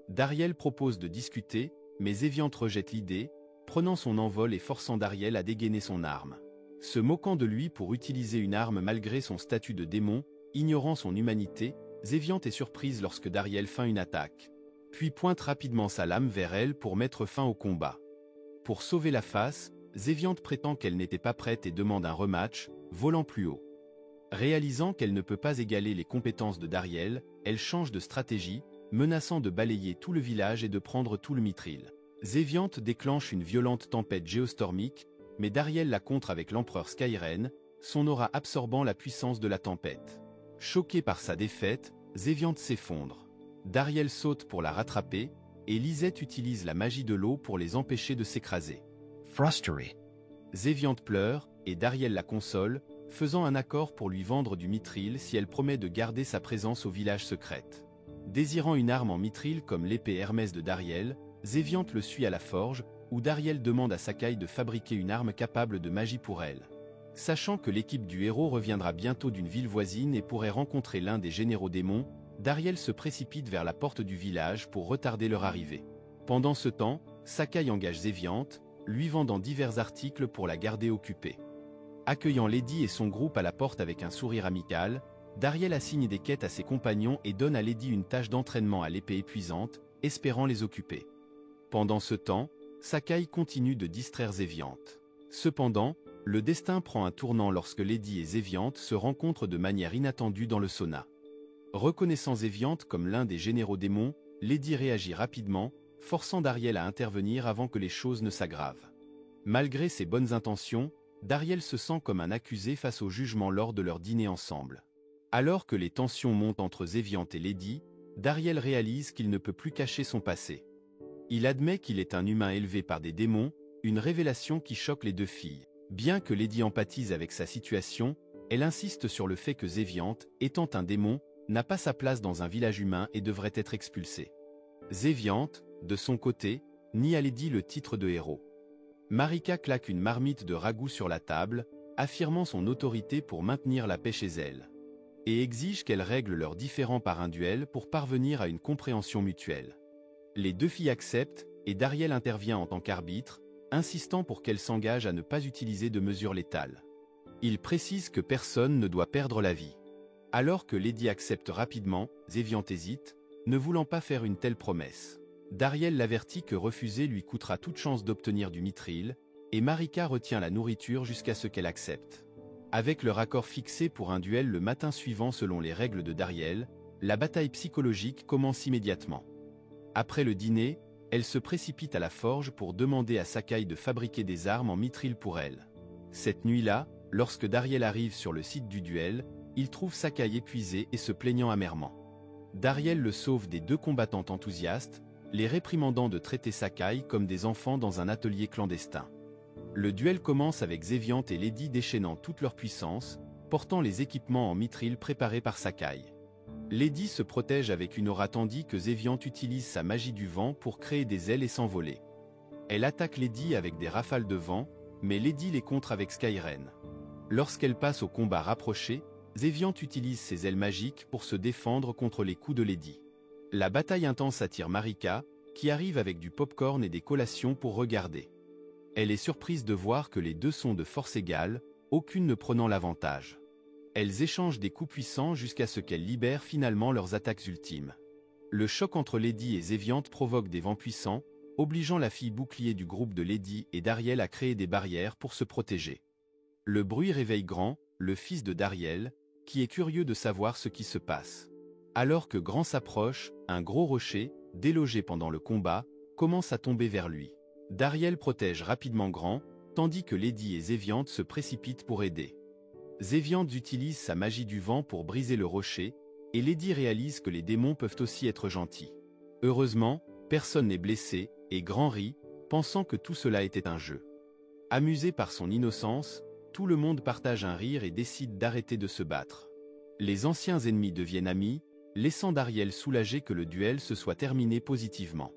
Dariel propose de discuter, mais Zéviante rejette l'idée, prenant son envol et forçant Dariel à dégainer son arme. Se moquant de lui pour utiliser une arme malgré son statut de démon, ignorant son humanité, Zéviante est surprise lorsque Dariel feint une attaque, puis pointe rapidement sa lame vers elle pour mettre fin au combat. Pour sauver la face, Zéviante prétend qu'elle n'était pas prête et demande un rematch, volant plus haut. Réalisant qu'elle ne peut pas égaler les compétences de Dariel, elle change de stratégie, menaçant de balayer tout le village et de prendre tout le Mithril. Zéviante déclenche une violente tempête géostormique, mais Dariel la contre avec l'empereur Skyren, son aura absorbant la puissance de la tempête. Choqué par sa défaite, Zéviante s'effondre. Dariel saute pour la rattraper, et Lisette utilise la magie de l'eau pour les empêcher de s'écraser. Frustré. Zéviante pleure, et Dariel la console, faisant un accord pour lui vendre du Mithril si elle promet de garder sa présence au village secret. Désirant une arme en Mithril comme l'épée Hermès de Dariel, Zéviante le suit à la forge, où Dariel demande à Sakai de fabriquer une arme capable de magie pour elle. Sachant que l'équipe du héros reviendra bientôt d'une ville voisine et pourrait rencontrer l'un des généraux démons, Dariel se précipite vers la porte du village pour retarder leur arrivée. Pendant ce temps, Sakai engage Zéviante, lui vendant divers articles pour la garder occupée. Accueillant Lady et son groupe à la porte avec un sourire amical, Dariel assigne des quêtes à ses compagnons et donne à Lady une tâche d'entraînement à l'épée épuisante, espérant les occuper. Pendant ce temps, Sakai continue de distraire Zéviante. Cependant, le destin prend un tournant lorsque Lady et Zéviante se rencontrent de manière inattendue dans le sauna. Reconnaissant Zéviante comme l'un des généraux démons, Lady réagit rapidement, forçant Dariel à intervenir avant que les choses ne s'aggravent. Malgré ses bonnes intentions, Dariel se sent comme un accusé face au jugement lors de leur dîner ensemble. Alors que les tensions montent entre Zéviante et Lady, Dariel réalise qu'il ne peut plus cacher son passé. Il admet qu'il est un humain élevé par des démons, une révélation qui choque les deux filles. Bien que Lady empathise avec sa situation, elle insiste sur le fait que Zéviante, étant un démon, n'a pas sa place dans un village humain et devrait être expulsée. Zéviante, de son côté, nie à Lady le titre de héros. Marika claque une marmite de ragoût sur la table, affirmant son autorité pour maintenir la paix chez elle. Et exige qu'elle règle leurs différends par un duel pour parvenir à une compréhension mutuelle. Les deux filles acceptent, et Dariel intervient en tant qu'arbitre, insistant pour qu'elle s'engage à ne pas utiliser de mesures létales. Il précise que personne ne doit perdre la vie. Alors que Lady accepte rapidement, Zéviante hésite, ne voulant pas faire une telle promesse. Dariel l'avertit que refuser lui coûtera toute chance d'obtenir du Mithril, et Marika retient la nourriture jusqu'à ce qu'elle accepte. Avec leur accord fixé pour un duel le matin suivant selon les règles de Dariel, la bataille psychologique commence immédiatement. Après le dîner, elle se précipite à la forge pour demander à Sakai de fabriquer des armes en Mithril pour elle. Cette nuit-là, lorsque Dariel arrive sur le site du duel, il trouve Sakai épuisé et se plaignant amèrement. Dariel le sauve des deux combattantes enthousiastes, les réprimandant de traiter Sakai comme des enfants dans un atelier clandestin. Le duel commence avec Zéviante et Lady déchaînant toute leur puissance, portant les équipements en Mithril préparés par Sakai. Lady se protège avec une aura tandis que Zéviante utilise sa magie du vent pour créer des ailes et s'envoler. Elle attaque Lady avec des rafales de vent, mais Lady les contre avec Skyren. Lorsqu'elle passe au combat rapproché, Zéviante utilise ses ailes magiques pour se défendre contre les coups de Lady. La bataille intense attire Marika, qui arrive avec du popcorn et des collations pour regarder. Elle est surprise de voir que les deux sont de force égale, aucune ne prenant l'avantage. Elles échangent des coups puissants jusqu'à ce qu'elles libèrent finalement leurs attaques ultimes. Le choc entre Lady et Zéviante provoque des vents puissants, obligeant la fille bouclier du groupe de Lady et Dariel à créer des barrières pour se protéger. Le bruit réveille Grand, le fils de Dariel, qui est curieux de savoir ce qui se passe. Alors que Grand s'approche, un gros rocher, délogé pendant le combat, commence à tomber vers lui. Dariel protège rapidement Grand, tandis que Lady et Zéviante se précipitent pour aider. Zéviante utilise sa magie du vent pour briser le rocher, et Lady réalise que les démons peuvent aussi être gentils. Heureusement, personne n'est blessé, et Grand rit, pensant que tout cela était un jeu. Amusé par son innocence, tout le monde partage un rire et décide d'arrêter de se battre. Les anciens ennemis deviennent amis, laissant Dariel soulagé que le duel se soit terminé positivement.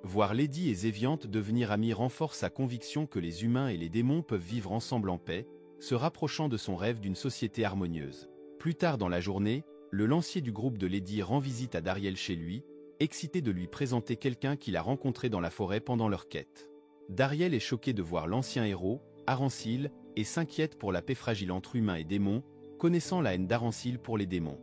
Voir Lady et Zéviante devenir amis renforce sa conviction que les humains et les démons peuvent vivre ensemble en paix, se rapprochant de son rêve d'une société harmonieuse. Plus tard dans la journée, le lancier du groupe de Lady rend visite à Dariel chez lui, excité de lui présenter quelqu'un qu'il a rencontré dans la forêt pendant leur quête. Dariel est choqué de voir l'ancien héros, Arancil, et s'inquiète pour la paix fragile entre humains et démons, connaissant la haine d'Arancil pour les démons.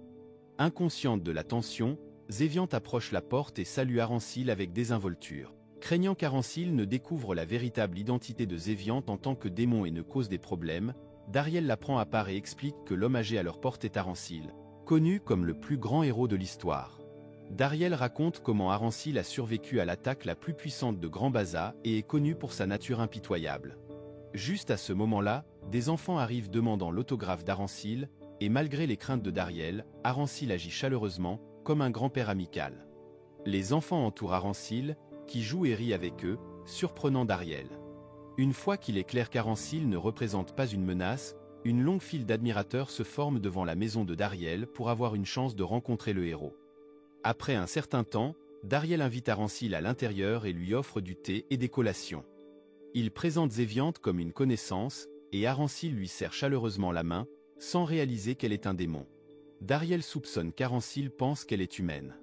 Inconsciente de la tension, Zéviante approche la porte et salue Arancil avec désinvolture. Craignant qu'Arancil ne découvre la véritable identité de Zéviante en tant que démon et ne cause des problèmes, Dariel la prend à part et explique que l'homme âgé à leur porte est Arancil, connu comme le plus grand héros de l'histoire. Dariel raconte comment Aransil a survécu à l'attaque la plus puissante de Grand Baza et est connu pour sa nature impitoyable. Juste à ce moment-là, des enfants arrivent demandant l'autographe d'Aransil, et malgré les craintes de Dariel, Aransil agit chaleureusement, comme un grand-père amical. Les enfants entourent Aransil, qui joue et rit avec eux, surprenant Dariel. Une fois qu'il est clair qu'Aransil ne représente pas une menace, une longue file d'admirateurs se forme devant la maison de Dariel pour avoir une chance de rencontrer le héros. Après un certain temps, Dariel invite Aransil à l'intérieur et lui offre du thé et des collations. Il présente Zéviante comme une connaissance, et Aransil lui serre chaleureusement la main, sans réaliser qu'elle est un démon. Dariel soupçonne qu'Aransil pense qu'elle est humaine.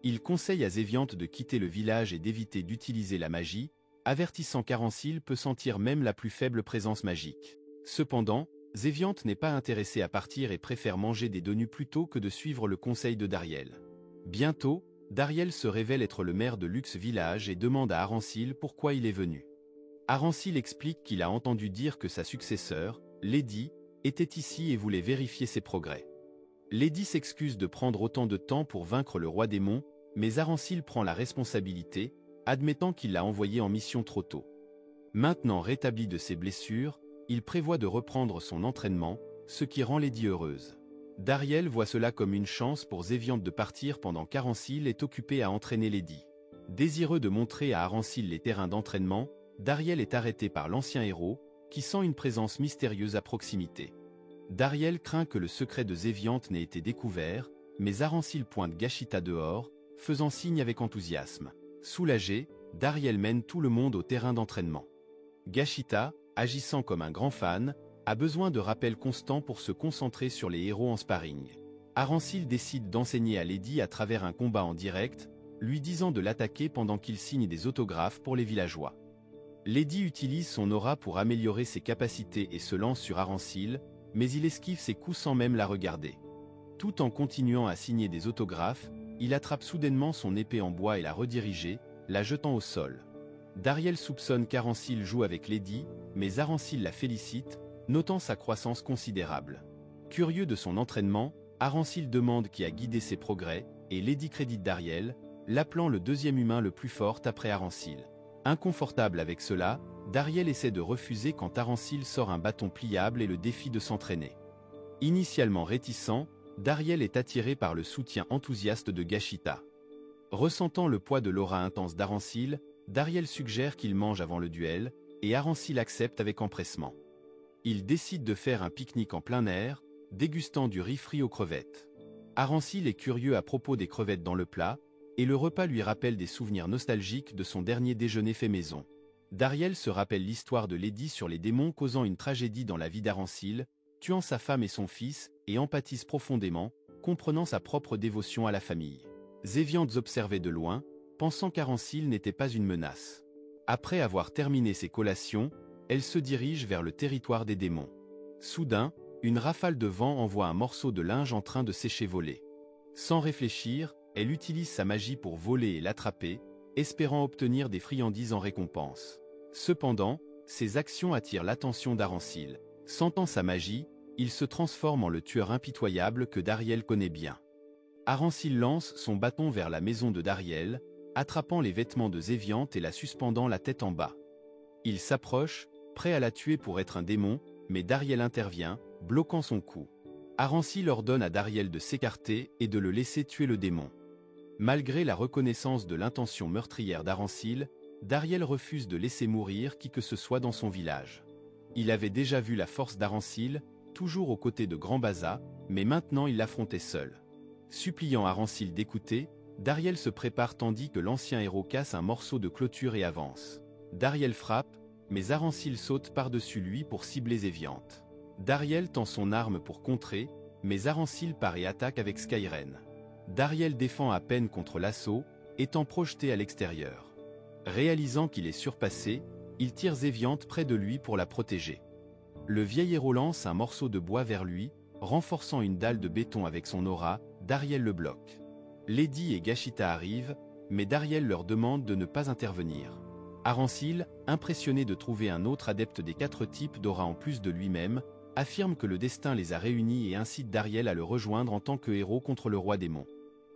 Il conseille à Zéviante de quitter le village et d'éviter d'utiliser la magie, avertissant qu'Aransil peut sentir même la plus faible présence magique. Cependant, Zéviante n'est pas intéressée à partir et préfère manger des donuts plutôt que de suivre le conseil de Dariel. Bientôt, Dariel se révèle être le maire de Lux Village et demande à Aransil pourquoi il est venu. Aransil explique qu'il a entendu dire que sa successeur, Lady, était ici et voulait vérifier ses progrès. Lady s'excuse de prendre autant de temps pour vaincre le roi démon, mais Aransil prend la responsabilité, admettant qu'il l'a envoyé en mission trop tôt. Maintenant rétabli de ses blessures, il prévoit de reprendre son entraînement, ce qui rend Lady heureuse. Dariel voit cela comme une chance pour Zéviante de partir pendant qu'Aransil est occupé à entraîner Lady. Désireux de montrer à Aransil les terrains d'entraînement, Dariel est arrêté par l'ancien héros, qui sent une présence mystérieuse à proximité. Dariel craint que le secret de Zéviante n'ait été découvert, mais Aransil pointe Gashita dehors, faisant signe avec enthousiasme. Soulagé, Dariel mène tout le monde au terrain d'entraînement. Gashita, agissant comme un grand fan, a besoin de rappels constants pour se concentrer sur les héros en sparring. Aransil décide d'enseigner à Lady à travers un combat en direct, lui disant de l'attaquer pendant qu'il signe des autographes pour les villageois. Lady utilise son aura pour améliorer ses capacités et se lance sur Aransil, mais il esquive ses coups sans même la regarder. Tout en continuant à signer des autographes, il attrape soudainement son épée en bois et la redirige, la jetant au sol. Dariel soupçonne qu'Aransil joue avec Lady, mais Aransil la félicite, notant sa croissance considérable. Curieux de son entraînement, Aransil demande qui a guidé ses progrès, et Lady crédite Dariel, l'appelant le deuxième humain le plus fort après Aransil. Inconfortable avec cela, Dariel essaie de refuser quand Aransil sort un bâton pliable et le défie de s'entraîner. Initialement réticent, Dariel est attiré par le soutien enthousiaste de Gashita. Ressentant le poids de l'aura intense d'Aransil, Dariel suggère qu'il mange avant le duel, et Aransil accepte avec empressement. Il décide de faire un pique-nique en plein air, dégustant du riz frit aux crevettes. Aransil est curieux à propos des crevettes dans le plat, et le repas lui rappelle des souvenirs nostalgiques de son dernier déjeuner fait maison. Dariel se rappelle l'histoire de Lady sur les démons causant une tragédie dans la vie d'Aransil, tuant sa femme et son fils, et empathise profondément, comprenant sa propre dévotion à la famille. Zéviante observait de loin, pensant qu'Aransil n'était pas une menace. Après avoir terminé ses collations, elle se dirige vers le territoire des démons. Soudain, une rafale de vent envoie un morceau de linge en train de sécher voler. Sans réfléchir, elle utilise sa magie pour voler et l'attraper, espérant obtenir des friandises en récompense. Cependant, ses actions attirent l'attention d'Aransil. Sentant sa magie, il se transforme en le tueur impitoyable que Dariel connaît bien. Aransil lance son bâton vers la maison de Dariel, attrapant les vêtements de Zéviante et la suspendant la tête en bas. Il s'approche, prêt à la tuer pour être un démon, mais Dariel intervient, bloquant son coup. Aransil ordonne à Dariel de s'écarter et de le laisser tuer le démon. Malgré la reconnaissance de l'intention meurtrière d'Aransil, Dariel refuse de laisser mourir qui que ce soit dans son village. Il avait déjà vu la force d'Aransil, toujours aux côtés de Grand Baza, mais maintenant il l'affrontait seul. Suppliant Aransil d'écouter, Dariel se prépare tandis que l'ancien héros casse un morceau de clôture et avance. Dariel frappe, mais Aransil saute par-dessus lui pour cibler Zéviante. Dariel tend son arme pour contrer, mais Aransil part et attaque avec Skyren. Dariel défend à peine contre l'assaut, étant projeté à l'extérieur. Réalisant qu'il est surpassé, il tire Zéviante près de lui pour la protéger. Le vieil héros lance un morceau de bois vers lui, renforçant une dalle de béton avec son aura, Dariel le bloque. Lady et Gashita arrivent, mais Dariel leur demande de ne pas intervenir. Aransil, impressionné de trouver un autre adepte des 4 types d'aura en plus de lui-même, affirme que le destin les a réunis et incite Dariel à le rejoindre en tant que héros contre le roi démon.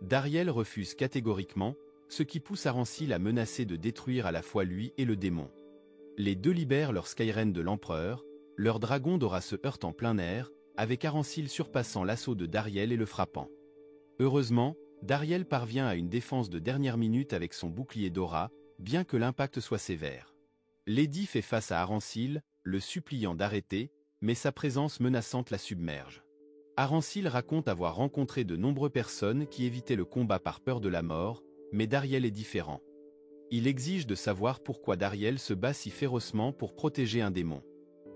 Dariel refuse catégoriquement, ce qui pousse Arancil à menacer de détruire à la fois lui et le démon. Les deux libèrent leur Skyren de l'empereur, leur dragon Dora se heurte en plein air, avec Arancil surpassant l'assaut de Dariel et le frappant. Heureusement, Dariel parvient à une défense de dernière minute avec son bouclier Dora, bien que l'impact soit sévère. Lady fait face à Arancil, le suppliant d'arrêter, mais sa présence menaçante la submerge. Arancil raconte avoir rencontré de nombreuses personnes qui évitaient le combat par peur de la mort, mais Dariel est différent. Il exige de savoir pourquoi Dariel se bat si férocement pour protéger un démon.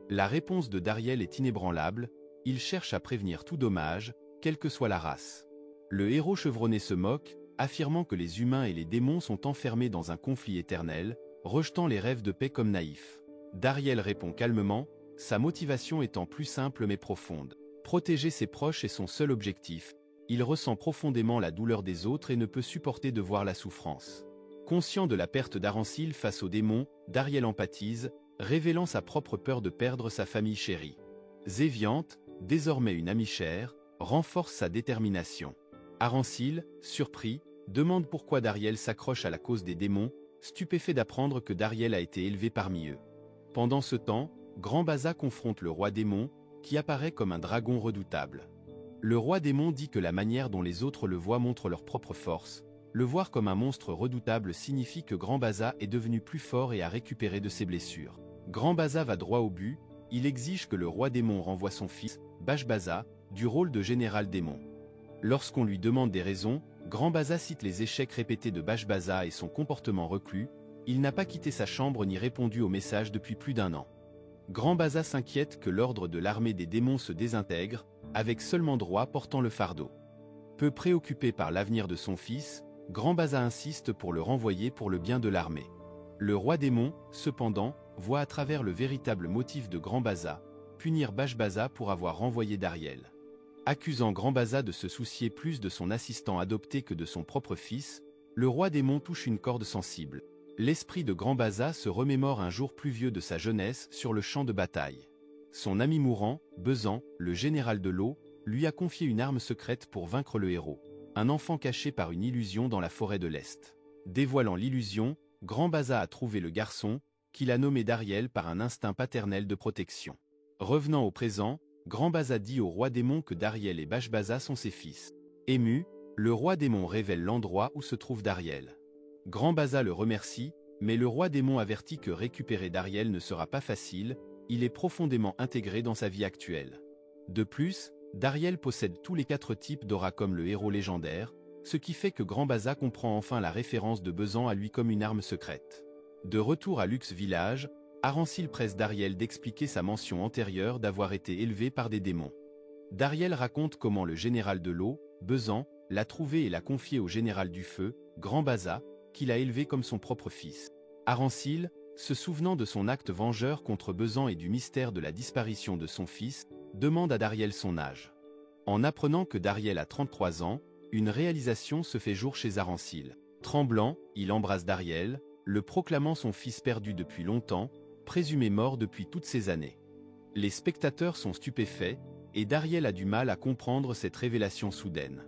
La réponse de Dariel est inébranlable, il cherche à prévenir tout dommage, quelle que soit la race. Le héros chevronné se moque, affirmant que les humains et les démons sont enfermés dans un conflit éternel, rejetant les rêves de paix comme naïfs. Dariel répond calmement, sa motivation étant plus simple mais profonde. Protéger ses proches est son seul objectif, il ressent profondément la douleur des autres et ne peut supporter de voir la souffrance. Conscient de la perte d'Arancil face aux démons, Dariel empathise, révélant sa propre peur de perdre sa famille chérie. Zéviante, désormais une amie chère, renforce sa détermination. Arancil, surpris, demande pourquoi Dariel s'accroche à la cause des démons, stupéfait d'apprendre que Dariel a été élevé parmi eux. Pendant ce temps, Grand Baza confronte le roi démon, qui apparaît comme un dragon redoutable. Le roi démon dit que la manière dont les autres le voient montre leur propre force. Le voir comme un monstre redoutable signifie que Grand Baza est devenu plus fort et a récupéré de ses blessures. Grand Baza va droit au but, il exige que le roi démon renvoie son fils, Bashbaza, du rôle de général démon. Lorsqu'on lui demande des raisons, Grand Baza cite les échecs répétés de Bashbaza et son comportement reclus, il n'a pas quitté sa chambre ni répondu aux messages depuis plus d'1 an. Grand Baza s'inquiète que l'ordre de l'armée des démons se désintègre, avec seulement Droit portant le fardeau. Peu préoccupé par l'avenir de son fils, Grand Baza insiste pour le renvoyer pour le bien de l'armée. Le roi démon, cependant, voit à travers le véritable motif de Grand Baza, punir Bashbaza pour avoir renvoyé Dariel. Accusant Grand Baza de se soucier plus de son assistant adopté que de son propre fils, le roi démon touche une corde sensible. L'esprit de Grand Baza se remémore un jour pluvieux de sa jeunesse sur le champ de bataille. Son ami mourant, Bezan, le général de l'eau, lui a confié une arme secrète pour vaincre le héros, un enfant caché par une illusion dans la forêt de l'Est. Dévoilant l'illusion, Grand Baza a trouvé le garçon, qu'il a nommé Dariel par un instinct paternel de protection. Revenant au présent, Grand Baza dit au roi démon que Dariel et Bashbaza sont ses fils. Ému, le roi démon révèle l'endroit où se trouve Dariel. Grand Baza le remercie, mais le roi démon avertit que récupérer Dariel ne sera pas facile, il est profondément intégré dans sa vie actuelle. De plus, Dariel possède tous les 4 types d'aura comme le héros légendaire, ce qui fait que Grand Baza comprend enfin la référence de Bezan à lui comme une arme secrète. De retour à Lux Village, Arancil presse Dariel d'expliquer sa mention antérieure d'avoir été élevé par des démons. Dariel raconte comment le général de l'eau, Bezan, l'a trouvé et l'a confié au général du feu, Grand Baza, qu'il a élevé comme son propre fils. Arancil, se souvenant de son acte vengeur contre Bezan et du mystère de la disparition de son fils, demande à Dariel son âge. En apprenant que Dariel a 33 ans, une réalisation se fait jour chez Arancil. Tremblant, il embrasse Dariel, le proclamant son fils perdu depuis longtemps, présumé mort depuis toutes ces années. Les spectateurs sont stupéfaits, et Dariel a du mal à comprendre cette révélation soudaine.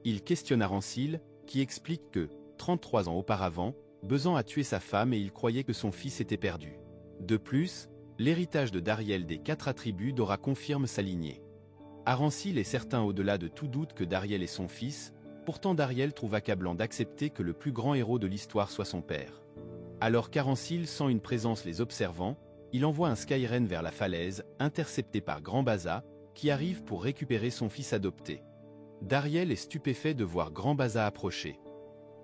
Il questionne Arancil, qui explique que, 33 ans auparavant, Bezan a tué sa femme et il croyait que son fils était perdu. De plus, l'héritage de Dariel des 4 attributs d'Aura confirme sa lignée. Arancil est certain au-delà de tout doute que Dariel est son fils, pourtant Dariel trouve accablant d'accepter que le plus grand héros de l'histoire soit son père. Alors qu'Arancil sent une présence les observant, il envoie un Skyren vers la falaise, intercepté par Grand Baza, qui arrive pour récupérer son fils adopté. Dariel est stupéfait de voir Grand Baza approcher.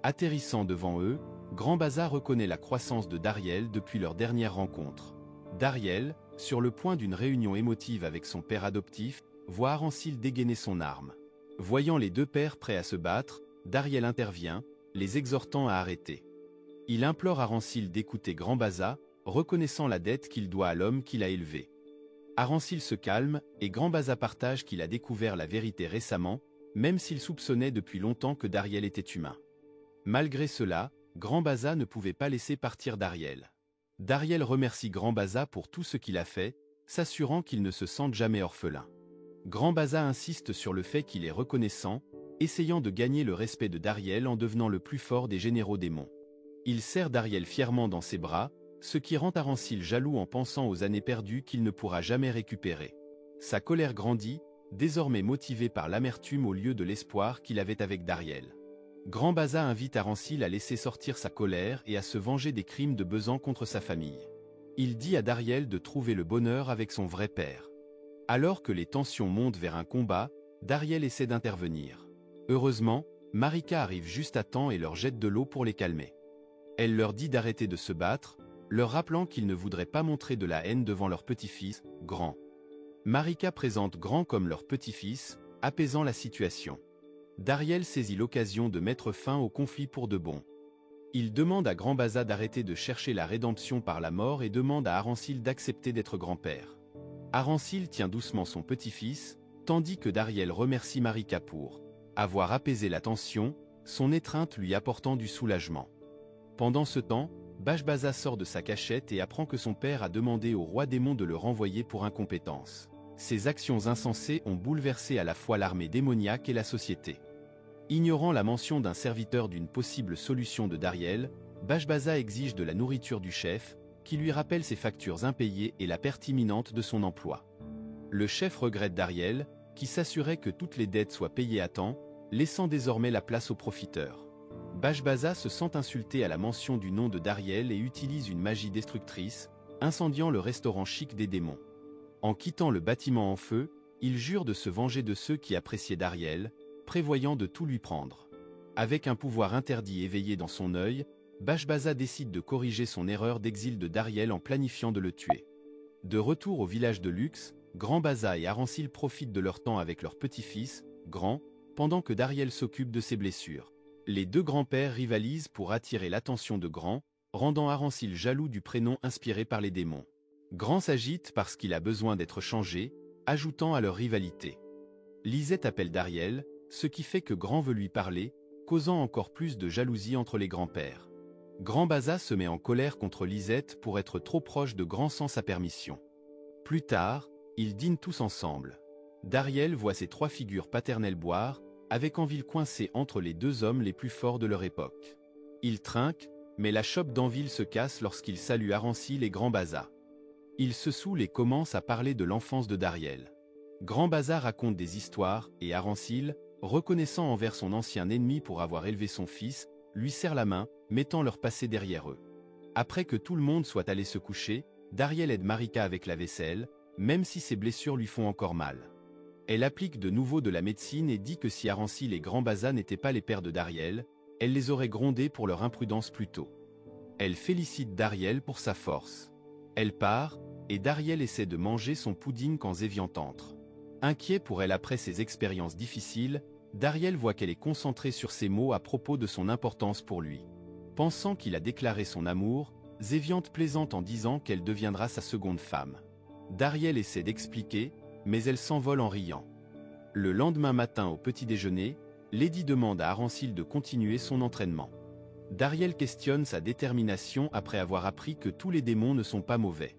Atterrissant devant eux, Grand Baza reconnaît la croissance de Dariel depuis leur dernière rencontre. Dariel, sur le point d'une réunion émotive avec son père adoptif, voit Arancil dégainer son arme. Voyant les 2 pères prêts à se battre, Dariel intervient, les exhortant à arrêter. Il implore Arancil d'écouter Grand Baza, reconnaissant la dette qu'il doit à l'homme qu'il a élevé. Arancil se calme, et Grand Baza partage qu'il a découvert la vérité récemment, même s'il soupçonnait depuis longtemps que Dariel était humain. Malgré cela, Grand Baza ne pouvait pas laisser partir Dariel. Dariel remercie Grand Baza pour tout ce qu'il a fait, s'assurant qu'il ne se sente jamais orphelin. Grand Baza insiste sur le fait qu'il est reconnaissant, essayant de gagner le respect de Dariel en devenant le plus fort des généraux démons. Il serre Dariel fièrement dans ses bras, ce qui rend Arancil jaloux en pensant aux années perdues qu'il ne pourra jamais récupérer. Sa colère grandit, désormais motivé par l'amertume au lieu de l'espoir qu'il avait avec Dariel. Grand Baza invite Arancil à laisser sortir sa colère et à se venger des crimes de Besan contre sa famille. Il dit à Dariel de trouver le bonheur avec son vrai père. Alors que les tensions montent vers un combat, Dariel essaie d'intervenir. Heureusement, Marika arrive juste à temps et leur jette de l'eau pour les calmer. Elle leur dit d'arrêter de se battre, leur rappelant qu'ils ne voudraient pas montrer de la haine devant leur petit-fils, Grand. Marika présente Grand comme leur petit-fils, apaisant la situation. Dariel saisit l'occasion de mettre fin au conflit pour de bon. Il demande à Grand Baza d'arrêter de chercher la rédemption par la mort et demande à Arancil d'accepter d'être grand-père. Arancil tient doucement son petit-fils, tandis que Dariel remercie Marika pour avoir apaisé la tension, son étreinte lui apportant du soulagement. Pendant ce temps, Bajbaza sort de sa cachette et apprend que son père a demandé au roi démon de le renvoyer pour incompétence. Ces actions insensées ont bouleversé à la fois l'armée démoniaque et la société. Ignorant la mention d'un serviteur d'une possible solution de Dariel, Bajbaza exige de la nourriture du chef, qui lui rappelle ses factures impayées et la perte imminente de son emploi. Le chef regrette Dariel, qui s'assurait que toutes les dettes soient payées à temps, laissant désormais la place aux profiteurs. Bajbaza se sent insulté à la mention du nom de Dariel et utilise une magie destructrice, incendiant le restaurant chic des démons. En quittant le bâtiment en feu, il jure de se venger de ceux qui appréciaient Dariel, prévoyant de tout lui prendre. Avec un pouvoir interdit éveillé dans son œil, Bajbaza décide de corriger son erreur d'exil de Dariel en planifiant de le tuer. De retour au village de Lux, Grand Baza et Arancil profitent de leur temps avec leur petit-fils, Grand, pendant que Dariel s'occupe de ses blessures. Les deux grands-pères rivalisent pour attirer l'attention de Grand, rendant Arancil jaloux du prénom inspiré par les démons. Grand s'agite parce qu'il a besoin d'être changé, ajoutant à leur rivalité. Lisette appelle Dariel, ce qui fait que Grand veut lui parler, causant encore plus de jalousie entre les grands-pères. Grand Baza se met en colère contre Lisette pour être trop proche de Grand sans sa permission. Plus tard, ils dînent tous ensemble. Dariel voit ses trois figures paternelles boire, avec Anvil coincé entre les deux hommes les plus forts de leur époque. Il trinque, mais la chope d'Anvil se casse lorsqu'il salue Arancil et Grand Baza. Il se saoule et commence à parler de l'enfance de Dariel. Grand Baza raconte des histoires, et Arancil, reconnaissant envers son ancien ennemi pour avoir élevé son fils, lui serre la main, mettant leur passé derrière eux. Après que tout le monde soit allé se coucher, Dariel aide Marika avec la vaisselle, même si ses blessures lui font encore mal. Elle applique de nouveau de la médecine et dit que si Arancil et Grand Baza n'étaient pas les pères de Dariel, elle les aurait grondés pour leur imprudence plus tôt. Elle félicite Dariel pour sa force. Elle part, et Dariel essaie de manger son pudding quand Zéviant entre. Inquiet pour elle après ses expériences difficiles, Dariel voit qu'elle est concentrée sur ses mots à propos de son importance pour lui. Pensant qu'il a déclaré son amour, Zéviant plaisante en disant qu'elle deviendra sa seconde femme. Dariel essaie d'expliquer, mais elle s'envole en riant. Le lendemain matin au petit déjeuner, Lady demande à Arancil de continuer son entraînement. Dariel questionne sa détermination après avoir appris que tous les démons ne sont pas mauvais.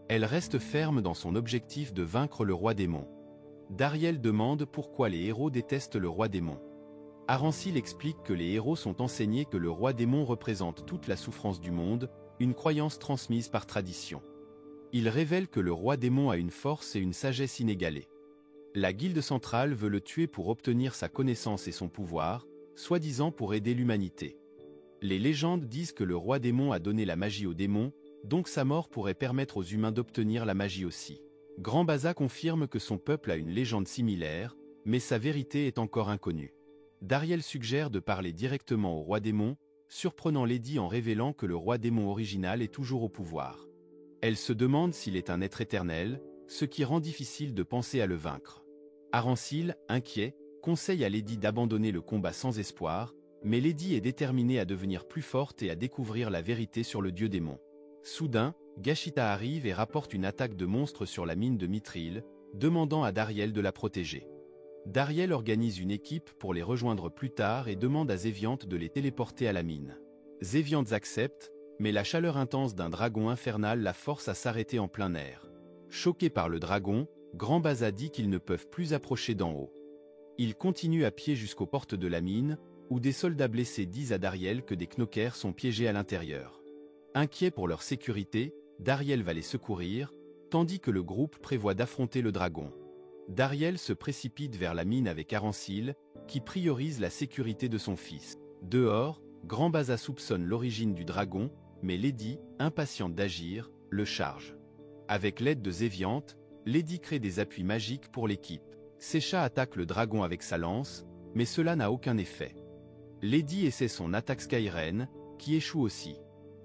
Elle reste ferme dans son objectif de vaincre le roi démon. Dariel demande pourquoi les héros détestent le roi démon. Arancil explique que les héros sont enseignés que le roi démon représente toute la souffrance du monde, une croyance transmise par tradition. Il révèle que le roi démon a une force et une sagesse inégalées. La guilde centrale veut le tuer pour obtenir sa connaissance et son pouvoir, soi-disant pour aider l'humanité. Les légendes disent que le roi démon a donné la magie aux démons, donc sa mort pourrait permettre aux humains d'obtenir la magie aussi. Grand Baza confirme que son peuple a une légende similaire, mais sa vérité est encore inconnue. Dariel suggère de parler directement au roi démon, surprenant Lady en révélant que le roi démon original est toujours au pouvoir. Elle se demande s'il est un être éternel, ce qui rend difficile de penser à le vaincre. Arancil, inquiet, conseille à Lady d'abandonner le combat sans espoir, mais Lady est déterminée à devenir plus forte et à découvrir la vérité sur le dieu démon. Soudain, Gashita arrive et rapporte une attaque de monstres sur la mine de Mithril, demandant à Dariel de la protéger. Dariel organise une équipe pour les rejoindre plus tard et demande à Zéviant de les téléporter à la mine. Zéviant accepte, mais la chaleur intense d'un dragon infernal la force à s'arrêter en plein air. Choqué par le dragon, Grand Baza dit qu'ils ne peuvent plus approcher d'en haut. Il continue à pied jusqu'aux portes de la mine, où des soldats blessés disent à Dariel que des knockers sont piégés à l'intérieur. Inquiet pour leur sécurité, Dariel va les secourir, tandis que le groupe prévoit d'affronter le dragon. Dariel se précipite vers la mine avec Arancil, qui priorise la sécurité de son fils. Dehors, Grand Baza soupçonne l'origine du dragon, mais Lady, impatiente d'agir, le charge. Avec l'aide de Zéviante, Lady crée des appuis magiques pour l'équipe. Secha attaque le dragon avec sa lance, mais cela n'a aucun effet. Lady essaie son attaque Skyren, qui échoue aussi.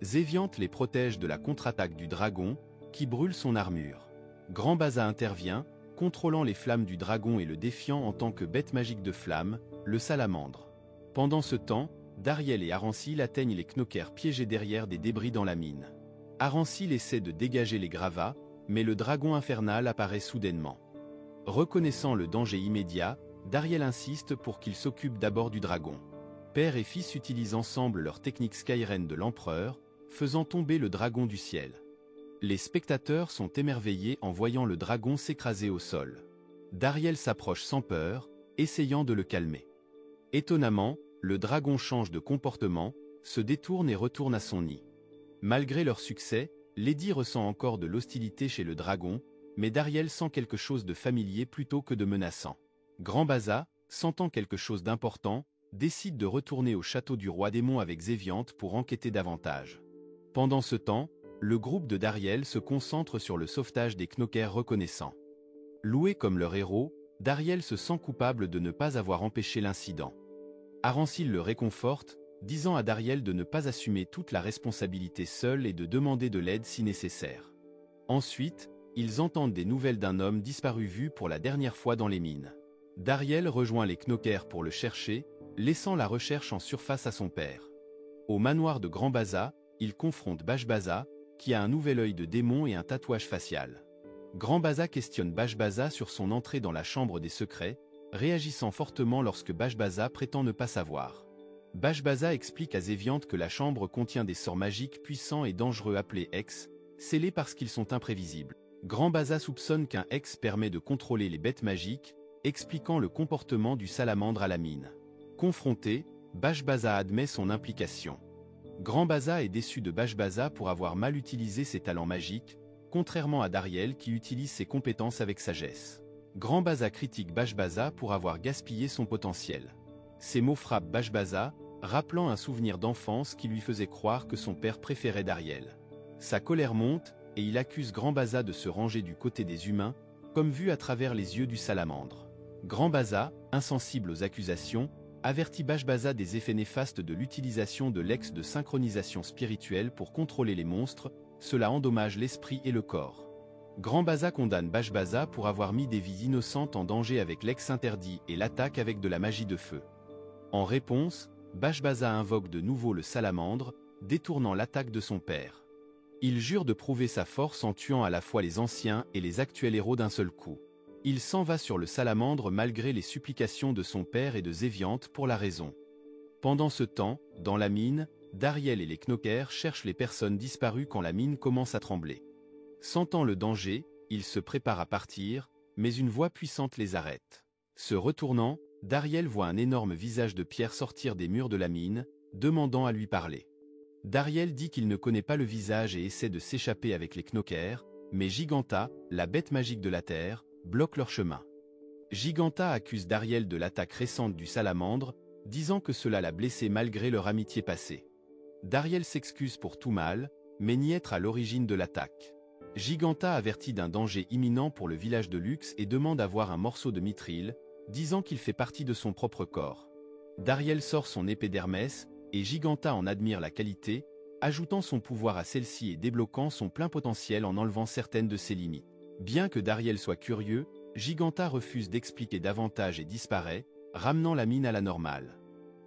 Zéviante les protège de la contre-attaque du dragon, qui brûle son armure. Grand Baza intervient, contrôlant les flammes du dragon et le défiant en tant que bête magique de flamme, le salamandre. Pendant ce temps, Dariel et Arancil atteignent les knockers piégés derrière des débris dans la mine. Arancil essaie de dégager les gravats, mais le dragon infernal apparaît soudainement. Reconnaissant le danger immédiat, Dariel insiste pour qu'il s'occupe d'abord du dragon. Père et fils utilisent ensemble leur technique Skyren de l'empereur, faisant tomber le dragon du ciel. Les spectateurs sont émerveillés en voyant le dragon s'écraser au sol. Dariel s'approche sans peur, essayant de le calmer. Étonnamment, le dragon change de comportement, se détourne et retourne à son nid. Malgré leur succès, Lady ressent encore de l'hostilité chez le dragon, mais Dariel sent quelque chose de familier plutôt que de menaçant. Grand Baza, sentant quelque chose d'important, décide de retourner au château du roi démon avec Zéviante pour enquêter davantage. Pendant ce temps, le groupe de Dariel se concentre sur le sauvetage des knockers reconnaissants. Loué comme leur héros, Dariel se sent coupable de ne pas avoir empêché l'incident. Arancil le réconforte, disant à Dariel de ne pas assumer toute la responsabilité seul et de demander de l'aide si nécessaire. Ensuite, ils entendent des nouvelles d'un homme disparu vu pour la dernière fois dans les mines. Dariel rejoint les knockers pour le chercher, laissant la recherche en surface à son père. Au manoir de Grand Baza, il confronte Bashbaza, qui a un nouvel œil de démon et un tatouage facial. Grand Baza questionne Bashbaza sur son entrée dans la chambre des secrets, réagissant fortement lorsque Bashbaza prétend ne pas savoir. Bashbaza explique à Zéviante que la chambre contient des sorts magiques puissants et dangereux appelés Hex, scellés parce qu'ils sont imprévisibles. Grand Baza soupçonne qu'un Hex permet de contrôler les bêtes magiques, expliquant le comportement du salamandre à la mine. Confronté, Bashbaza admet son implication. Grand Baza est déçu de Bashbaza pour avoir mal utilisé ses talents magiques, contrairement à Dariel qui utilise ses compétences avec sagesse. Grand Baza critique Bashbaza pour avoir gaspillé son potentiel. Ces mots frappent Bashbaza, rappelant un souvenir d'enfance qui lui faisait croire que son père préférait Dariel. Sa colère monte, et il accuse Grand Baza de se ranger du côté des humains, comme vu à travers les yeux du salamandre. Grand Baza, insensible aux accusations, avertit Bashbaza des effets néfastes de l'utilisation de l'ex de synchronisation spirituelle pour contrôler les monstres, cela endommage l'esprit et le corps. Grand Baza condamne Bashbaza pour avoir mis des vies innocentes en danger avec l'ex interdit et l'attaque avec de la magie de feu. En réponse, Bashbaza invoque de nouveau le salamandre, détournant l'attaque de son père. Il jure de prouver sa force en tuant à la fois les anciens et les actuels héros d'un seul coup. Il s'en va sur le salamandre malgré les supplications de son père et de Zéviante pour la raison. Pendant ce temps, dans la mine, Dariel et les knockers cherchent les personnes disparues quand la mine commence à trembler. Sentant le danger, ils se préparent à partir, mais une voix puissante les arrête. Se retournant, Dariel voit un énorme visage de pierre sortir des murs de la mine, demandant à lui parler. Dariel dit qu'il ne connaît pas le visage et essaie de s'échapper avec les knockers, mais Giganta, la bête magique de la terre, bloque leur chemin. Giganta accuse Dariel de l'attaque récente du salamandre, disant que cela l'a blessé malgré leur amitié passée. Dariel s'excuse pour tout mal, mais nie être à l'origine de l'attaque. Giganta avertit d'un danger imminent pour le village de Lux et demande à voir un morceau de mithril, disant qu'il fait partie de son propre corps. Dariel sort son épée d'Hermès, et Giganta en admire la qualité, ajoutant son pouvoir à celle-ci et débloquant son plein potentiel en enlevant certaines de ses limites. Bien que Dariel soit curieux, Giganta refuse d'expliquer davantage et disparaît, ramenant la mine à la normale.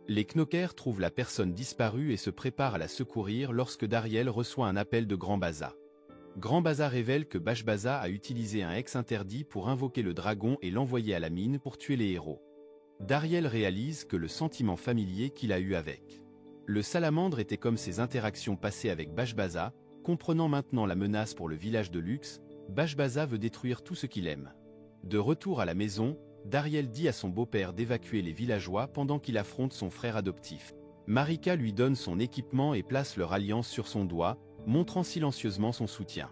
Les knockers trouvent la personne disparue et se préparent à la secourir lorsque Dariel reçoit un appel de Grand Baza. Grand Baza révèle que Bashbaza a utilisé un ex interdit pour invoquer le dragon et l'envoyer à la mine pour tuer les héros. Dariel réalise que le sentiment familier qu'il a eu avec le salamandre était comme ses interactions passées avec Bashbaza, comprenant maintenant la menace pour le village de Lux, Bashbaza veut détruire tout ce qu'il aime. De retour à la maison, Dariel dit à son beau-père d'évacuer les villageois pendant qu'il affronte son frère adoptif. Marika lui donne son équipement et place leur alliance sur son doigt, montrant silencieusement son soutien.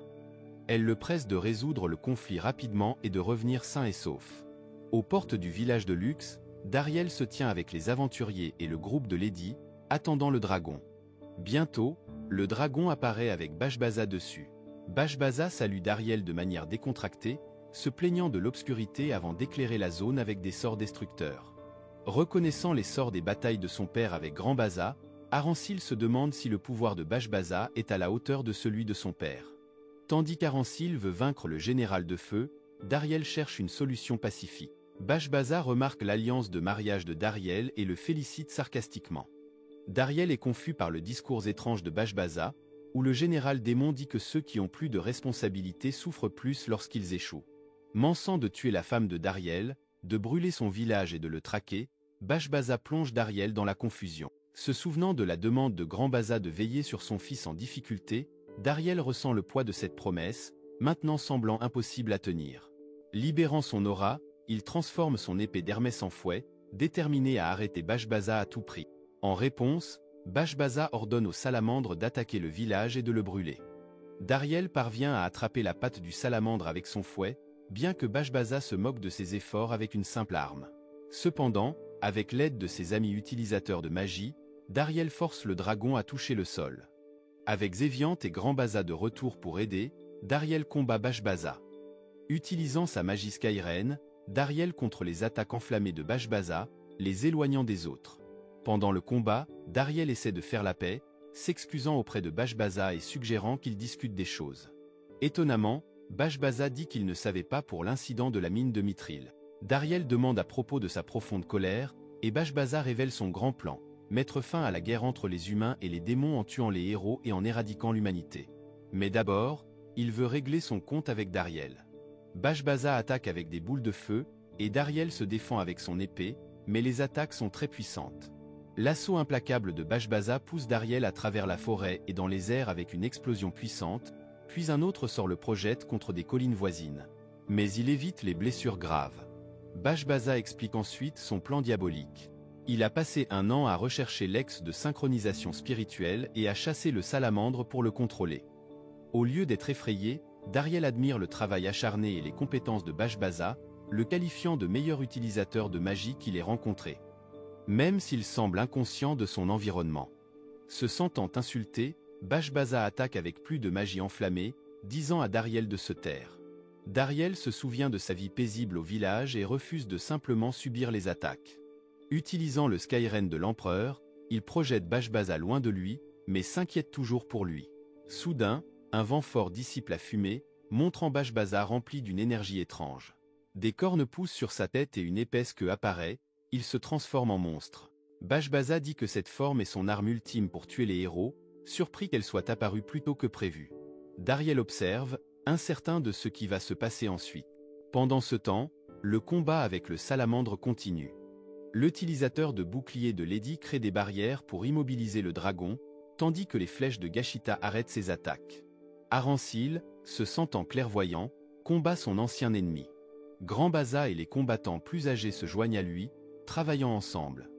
Elle le presse de résoudre le conflit rapidement et de revenir sain et sauf. Aux portes du village de Lux, Dariel se tient avec les aventuriers et le groupe de Lady, attendant le dragon. Bientôt, le dragon apparaît avec Bashbaza dessus. Bashbaza salue Dariel de manière décontractée, se plaignant de l'obscurité avant d'éclairer la zone avec des sorts destructeurs. Reconnaissant les sorts des batailles de son père avec Grand Baza, Aransil se demande si le pouvoir de Bashbaza est à la hauteur de celui de son père. Tandis qu'Aransil veut vaincre le général de feu, Dariel cherche une solution pacifique. Bashbaza remarque l'alliance de mariage de Dariel et le félicite sarcastiquement. Dariel est confus par le discours étrange de Bashbaza, où le général démon dit que ceux qui ont plus de responsabilités souffrent plus lorsqu'ils échouent. Mansant de tuer la femme de Dariel, de brûler son village et de le traquer, Bashbaza plonge Dariel dans la confusion. Se souvenant de la demande de Grand Baza de veiller sur son fils en difficulté, Dariel ressent le poids de cette promesse, maintenant semblant impossible à tenir. Libérant son aura, il transforme son épée d'Hermès en fouet, déterminé à arrêter Bashbaza à tout prix. En réponse, Bashbaza ordonne aux salamandres d'attaquer le village et de le brûler. Dariel parvient à attraper la patte du salamandre avec son fouet, bien que Bashbaza se moque de ses efforts avec une simple arme. Cependant, avec l'aide de ses amis utilisateurs de magie, Dariel force le dragon à toucher le sol. Avec Zéviante et Grand Baza de retour pour aider, Dariel combat Bashbaza. Utilisant sa magie Skyren, Dariel contre les attaques enflammées de Bashbaza, les éloignant des autres. Pendant le combat, Dariel essaie de faire la paix, s'excusant auprès de Bashbaza et suggérant qu'ils discutent des choses. Étonnamment, Bashbaza dit qu'il ne savait pas pour l'incident de la mine de Mithril. Dariel demande à propos de sa profonde colère, et Bashbaza révèle son grand plan, mettre fin à la guerre entre les humains et les démons en tuant les héros et en éradiquant l'humanité. Mais d'abord, il veut régler son compte avec Dariel. Bashbaza attaque avec des boules de feu, et Dariel se défend avec son épée, mais les attaques sont très puissantes. L'assaut implacable de Bashbaza pousse Dariel à travers la forêt et dans les airs avec une explosion puissante, puis un autre sort le projette contre des collines voisines. Mais il évite les blessures graves. Bashbaza explique ensuite son plan diabolique. Il a passé un an à rechercher l'ex de synchronisation spirituelle et à chasser le salamandre pour le contrôler. Au lieu d'être effrayé, Dariel admire le travail acharné et les compétences de Bashbaza, le qualifiant de meilleur utilisateur de magie qu'il ait rencontré. Même s'il semble inconscient de son environnement. Se sentant insulté, Bashbaza attaque avec plus de magie enflammée, disant à Dariel de se taire. Dariel se souvient de sa vie paisible au village et refuse de simplement subir les attaques. Utilisant le Skyren de l'empereur, il projette Bashbaza loin de lui, mais s'inquiète toujours pour lui. Soudain, un vent fort dissipe la fumée, montrant Bashbaza rempli d'une énergie étrange. Des cornes poussent sur sa tête et une épaisse queue apparaît, il se transforme en monstre. Bashbaza dit que cette forme est son arme ultime pour tuer les héros, surpris qu'elle soit apparue plus tôt que prévu. Dariel observe, incertain de ce qui va se passer ensuite. Pendant ce temps, le combat avec le salamandre continue. L'utilisateur de bouclier de Lady crée des barrières pour immobiliser le dragon, tandis que les flèches de Gashita arrêtent ses attaques. Aransil, se sentant clairvoyant, combat son ancien ennemi. Grand Baza et les combattants plus âgés se joignent à lui, travaillant ensemble.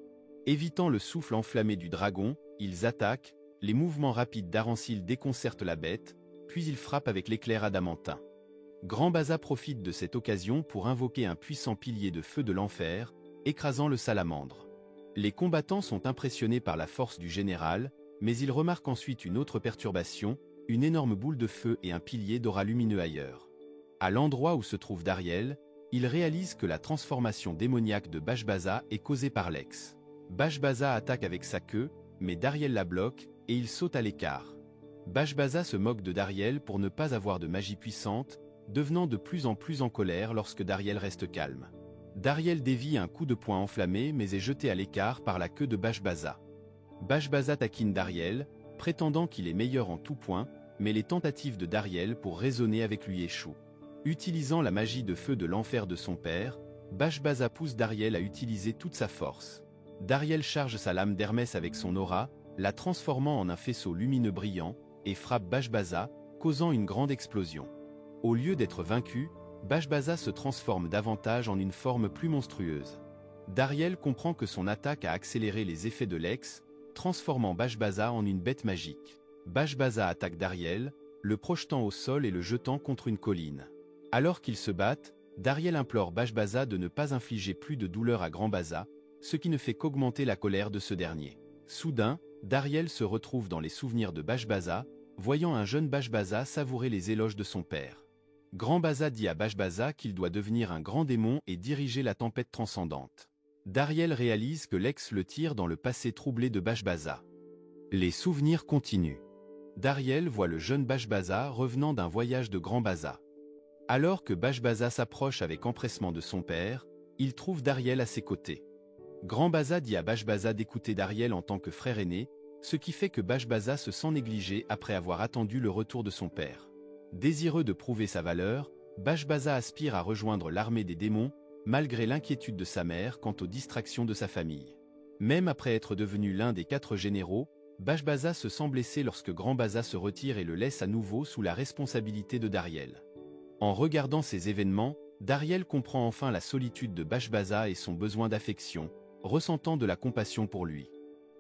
Évitant le souffle enflammé du dragon, ils attaquent, les mouvements rapides d'Aransil déconcertent la bête, puis ils frappent avec l'éclair adamantin. Grand Baza profite de cette occasion pour invoquer un puissant pilier de feu de l'enfer, écrasant le salamandre. Les combattants sont impressionnés par la force du général, mais ils remarquent ensuite une autre perturbation, une énorme boule de feu et un pilier d'aura lumineux ailleurs. À l'endroit où se trouve Dariel, ils réalisent que la transformation démoniaque de Bashbaza est causée par l'ex. Bashbaza attaque avec sa queue, mais Dariel la bloque, et il saute à l'écart. Bashbaza se moque de Dariel pour ne pas avoir de magie puissante, devenant de plus en plus en colère lorsque Dariel reste calme. Dariel dévie un coup de poing enflammé mais est jeté à l'écart par la queue de Bashbaza. Bashbaza taquine Dariel, prétendant qu'il est meilleur en tout point, mais les tentatives de Dariel pour raisonner avec lui échouent. Utilisant la magie de feu de l'enfer de son père, Bashbaza pousse Dariel à utiliser toute sa force. Dariel charge sa lame d'Hermès avec son aura, la transformant en un faisceau lumineux brillant, et frappe Bashbaza, causant une grande explosion. Au lieu d'être vaincu, Bashbaza se transforme davantage en une forme plus monstrueuse. Dariel comprend que son attaque a accéléré les effets de l'ex, transformant Bashbaza en une bête magique. Bashbaza attaque Dariel, le projetant au sol et le jetant contre une colline. Alors qu'ils se battent, Dariel implore Bashbaza de ne pas infliger plus de douleur à Grand-Baza, ce qui ne fait qu'augmenter la colère de ce dernier. Soudain, Dariel se retrouve dans les souvenirs de Bashbaza, voyant un jeune Bashbaza savourer les éloges de son père. Grand-Baza dit à Bashbaza qu'il doit devenir un grand démon et diriger la tempête transcendante. Dariel réalise que l'ex le tire dans le passé troublé de Bashbaza. Les souvenirs continuent. Dariel voit le jeune Bashbaza revenant d'un voyage de Grand-Baza. Alors que Bashbaza s'approche avec empressement de son père, il trouve Dariel à ses côtés. Grand-Baza dit à Bashbaza d'écouter Dariel en tant que frère aîné, ce qui fait que Bashbaza se sent négligé après avoir attendu le retour de son père. Désireux de prouver sa valeur, Bashbaza aspire à rejoindre l'armée des démons, malgré l'inquiétude de sa mère quant aux distractions de sa famille. Même après être devenu l'un des 4 généraux, Bashbaza se sent blessé lorsque Grand-Baza se retire et le laisse à nouveau sous la responsabilité de Dariel. En regardant ces événements, Dariel comprend enfin la solitude de Bashbaza et son besoin d'affection, ressentant de la compassion pour lui.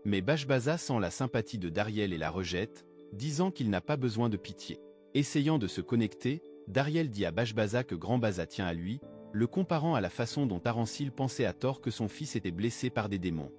Mais Bashbaza sent la sympathie de Dariel et la rejette, disant qu'il n'a pas besoin de pitié. Essayant de se connecter, Dariel dit à Bashbaza que Grand-Baza tient à lui, le comparant à la façon dont Taransil pensait à tort que son fils était blessé par des démons.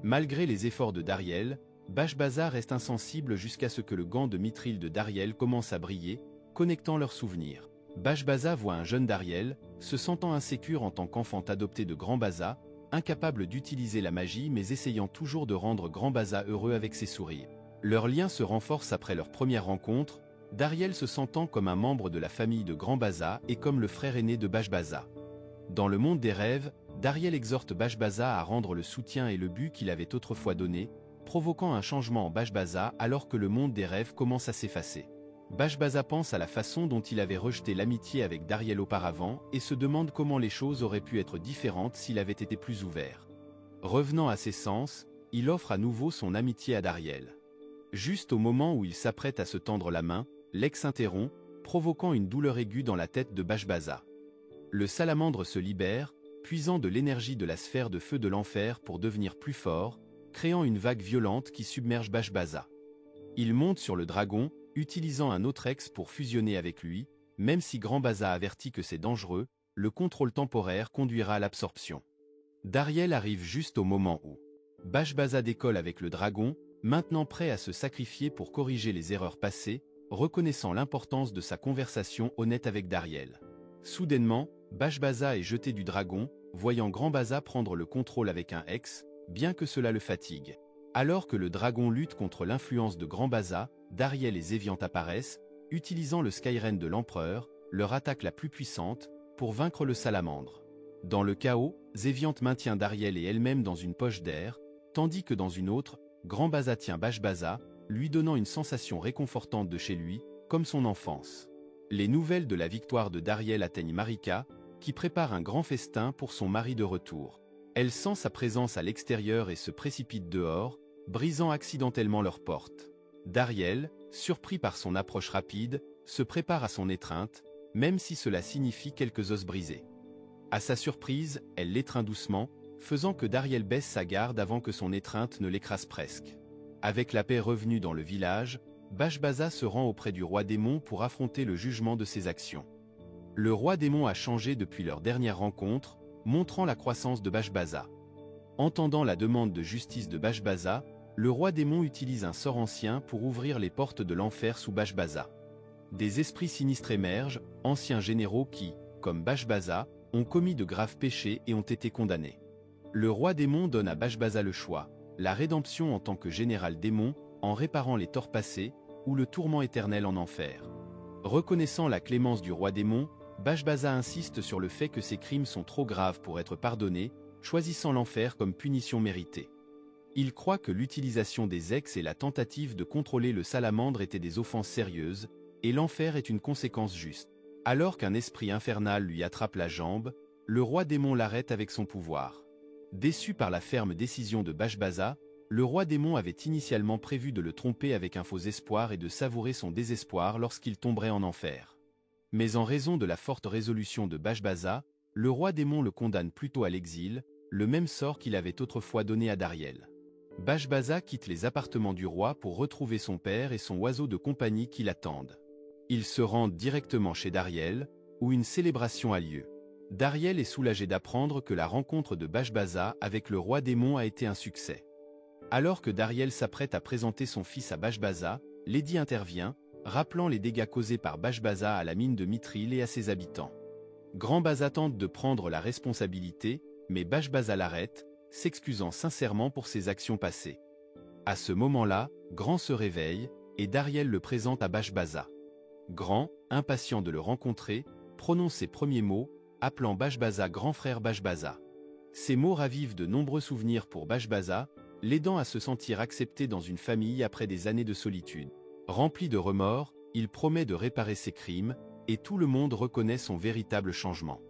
Malgré les efforts de Dariel, Bashbaza reste insensible jusqu'à ce que le gant de mithril de Dariel commence à briller, connectant leurs souvenirs. Bashbaza voit un jeune Dariel, se sentant insécure en tant qu'enfant adopté de Grand-Baza, incapable d'utiliser la magie mais essayant toujours de rendre Grand-Baza heureux avec ses sourires. Leur lien se renforce après leur première rencontre, Dariel se sentant comme un membre de la famille de Grand-Baza et comme le frère aîné de Bashbaza. Dans le monde des rêves, Dariel exhorte Bashbaza à rendre le soutien et le but qu'il avait autrefois donné, provoquant un changement en Bashbaza alors que le monde des rêves commence à s'effacer. Bashbaza pense à la façon dont il avait rejeté l'amitié avec Dariel auparavant et se demande comment les choses auraient pu être différentes s'il avait été plus ouvert. Revenant à ses sens, il offre à nouveau son amitié à Dariel. Juste au moment où il s'apprête à se tendre la main, l'ex interrompt, provoquant une douleur aiguë dans la tête de Bashbaza. Le salamandre se libère, puisant de l'énergie de la sphère de feu de l'enfer pour devenir plus fort, créant une vague violente qui submerge Bashbaza. Il monte sur le dragon, utilisant un autre ex pour fusionner avec lui, même si Grand-Baza avertit que c'est dangereux, le contrôle temporaire conduira à l'absorption. Dariel arrive juste au moment où Bashbaza décolle avec le dragon, maintenant prêt à se sacrifier pour corriger les erreurs passées, reconnaissant l'importance de sa conversation honnête avec Dariel. Soudainement, Bashbaza est jeté du dragon, voyant Grand-Baza prendre le contrôle avec un ex, bien que cela le fatigue. Alors que le dragon lutte contre l'influence de Grand-Baza, Dariel et Zéviant apparaissent, utilisant le Skyren de l'Empereur, leur attaque la plus puissante, pour vaincre le salamandre. Dans le chaos, Zéviant maintient Dariel et elle-même dans une poche d'air, tandis que dans une autre, Grand-Baza tient Bashbaza, lui donnant une sensation réconfortante de chez lui, comme son enfance. Les nouvelles de la victoire de Dariel atteignent Marika, qui prépare un grand festin pour son mari de retour. Elle sent sa présence à l'extérieur et se précipite dehors, brisant accidentellement leur porte. Dariel, surpris par son approche rapide, se prépare à son étreinte, même si cela signifie quelques os brisés. À sa surprise, elle l'étreint doucement, faisant que Dariel baisse sa garde avant que son étreinte ne l'écrase presque. Avec la paix revenue dans le village, Bashbaza se rend auprès du roi démon pour affronter le jugement de ses actions. Le roi démon a changé depuis leur dernière rencontre, montrant la croissance de Bashbaza. Entendant la demande de justice de Bashbaza, le roi démon utilise un sort ancien pour ouvrir les portes de l'enfer sous Bashbaza. Des esprits sinistres émergent, anciens généraux qui, comme Bashbaza, ont commis de graves péchés et ont été condamnés. Le roi démon donne à Bashbaza le choix, la rédemption en tant que général démon, en réparant les torts passés, ou le tourment éternel en enfer. Reconnaissant la clémence du roi démon, Bashbaza insiste sur le fait que ses crimes sont trop graves pour être pardonnés, choisissant l'enfer comme punition méritée. Il croit que l'utilisation des ex et la tentative de contrôler le salamandre étaient des offenses sérieuses, et l'enfer est une conséquence juste. Alors qu'un esprit infernal lui attrape la jambe, le roi démon l'arrête avec son pouvoir. Déçu par la ferme décision de Bashbaza, le roi démon avait initialement prévu de le tromper avec un faux espoir et de savourer son désespoir lorsqu'il tomberait en enfer. Mais en raison de la forte résolution de Bashbaza, le roi démon le condamne plutôt à l'exil, le même sort qu'il avait autrefois donné à Dariel. Bashbaza quitte les appartements du roi pour retrouver son père et son oiseau de compagnie qui l'attendent. Ils se rendent directement chez Dariel, où une célébration a lieu. Dariel est soulagé d'apprendre que la rencontre de Bashbaza avec le roi démon a été un succès. Alors que Dariel s'apprête à présenter son fils à Bashbaza, Lady intervient, rappelant les dégâts causés par Bashbaza à la mine de Mithril et à ses habitants. Grand Baza tente de prendre la responsabilité, mais Bashbaza l'arrête, s'excusant sincèrement pour ses actions passées. À ce moment-là, Grand se réveille, et Dariel le présente à Bashbaza. Grand, impatient de le rencontrer, prononce ses premiers mots, appelant Bashbaza grand frère Bashbaza. Ces mots ravivent de nombreux souvenirs pour Bashbaza, l'aidant à se sentir accepté dans une famille après des années de solitude. Rempli de remords, il promet de réparer ses crimes, et tout le monde reconnaît son véritable changement.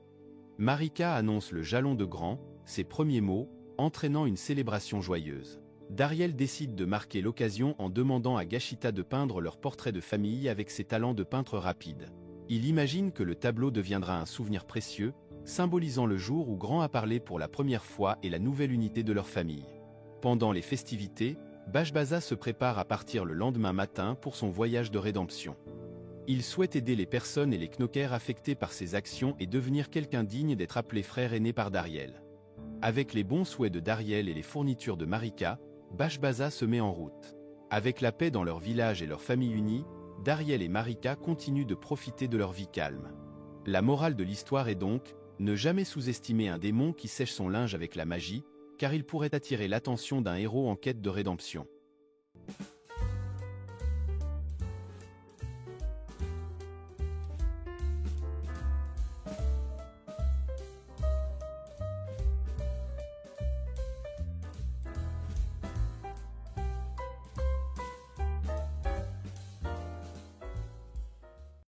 Marika annonce le jalon de Grand, ses premiers mots, entraînant une célébration joyeuse. Dariel décide de marquer l'occasion en demandant à Gashita de peindre leur portrait de famille avec ses talents de peintre rapide. Il imagine que le tableau deviendra un souvenir précieux, symbolisant le jour où Grand a parlé pour la première fois et la nouvelle unité de leur famille. Pendant les festivités, Bashbaza se prépare à partir le lendemain matin pour son voyage de rédemption. Il souhaite aider les personnes et les knockers affectés par ses actions et devenir quelqu'un digne d'être appelé frère aîné par Dariel. Avec les bons souhaits de Dariel et les fournitures de Marika, Bashbaza se met en route. Avec la paix dans leur village et leur famille unie, Dariel et Marika continuent de profiter de leur vie calme. La morale de l'histoire est donc, ne jamais sous-estimer un démon qui sèche son linge avec la magie, car il pourrait attirer l'attention d'un héros en quête de rédemption.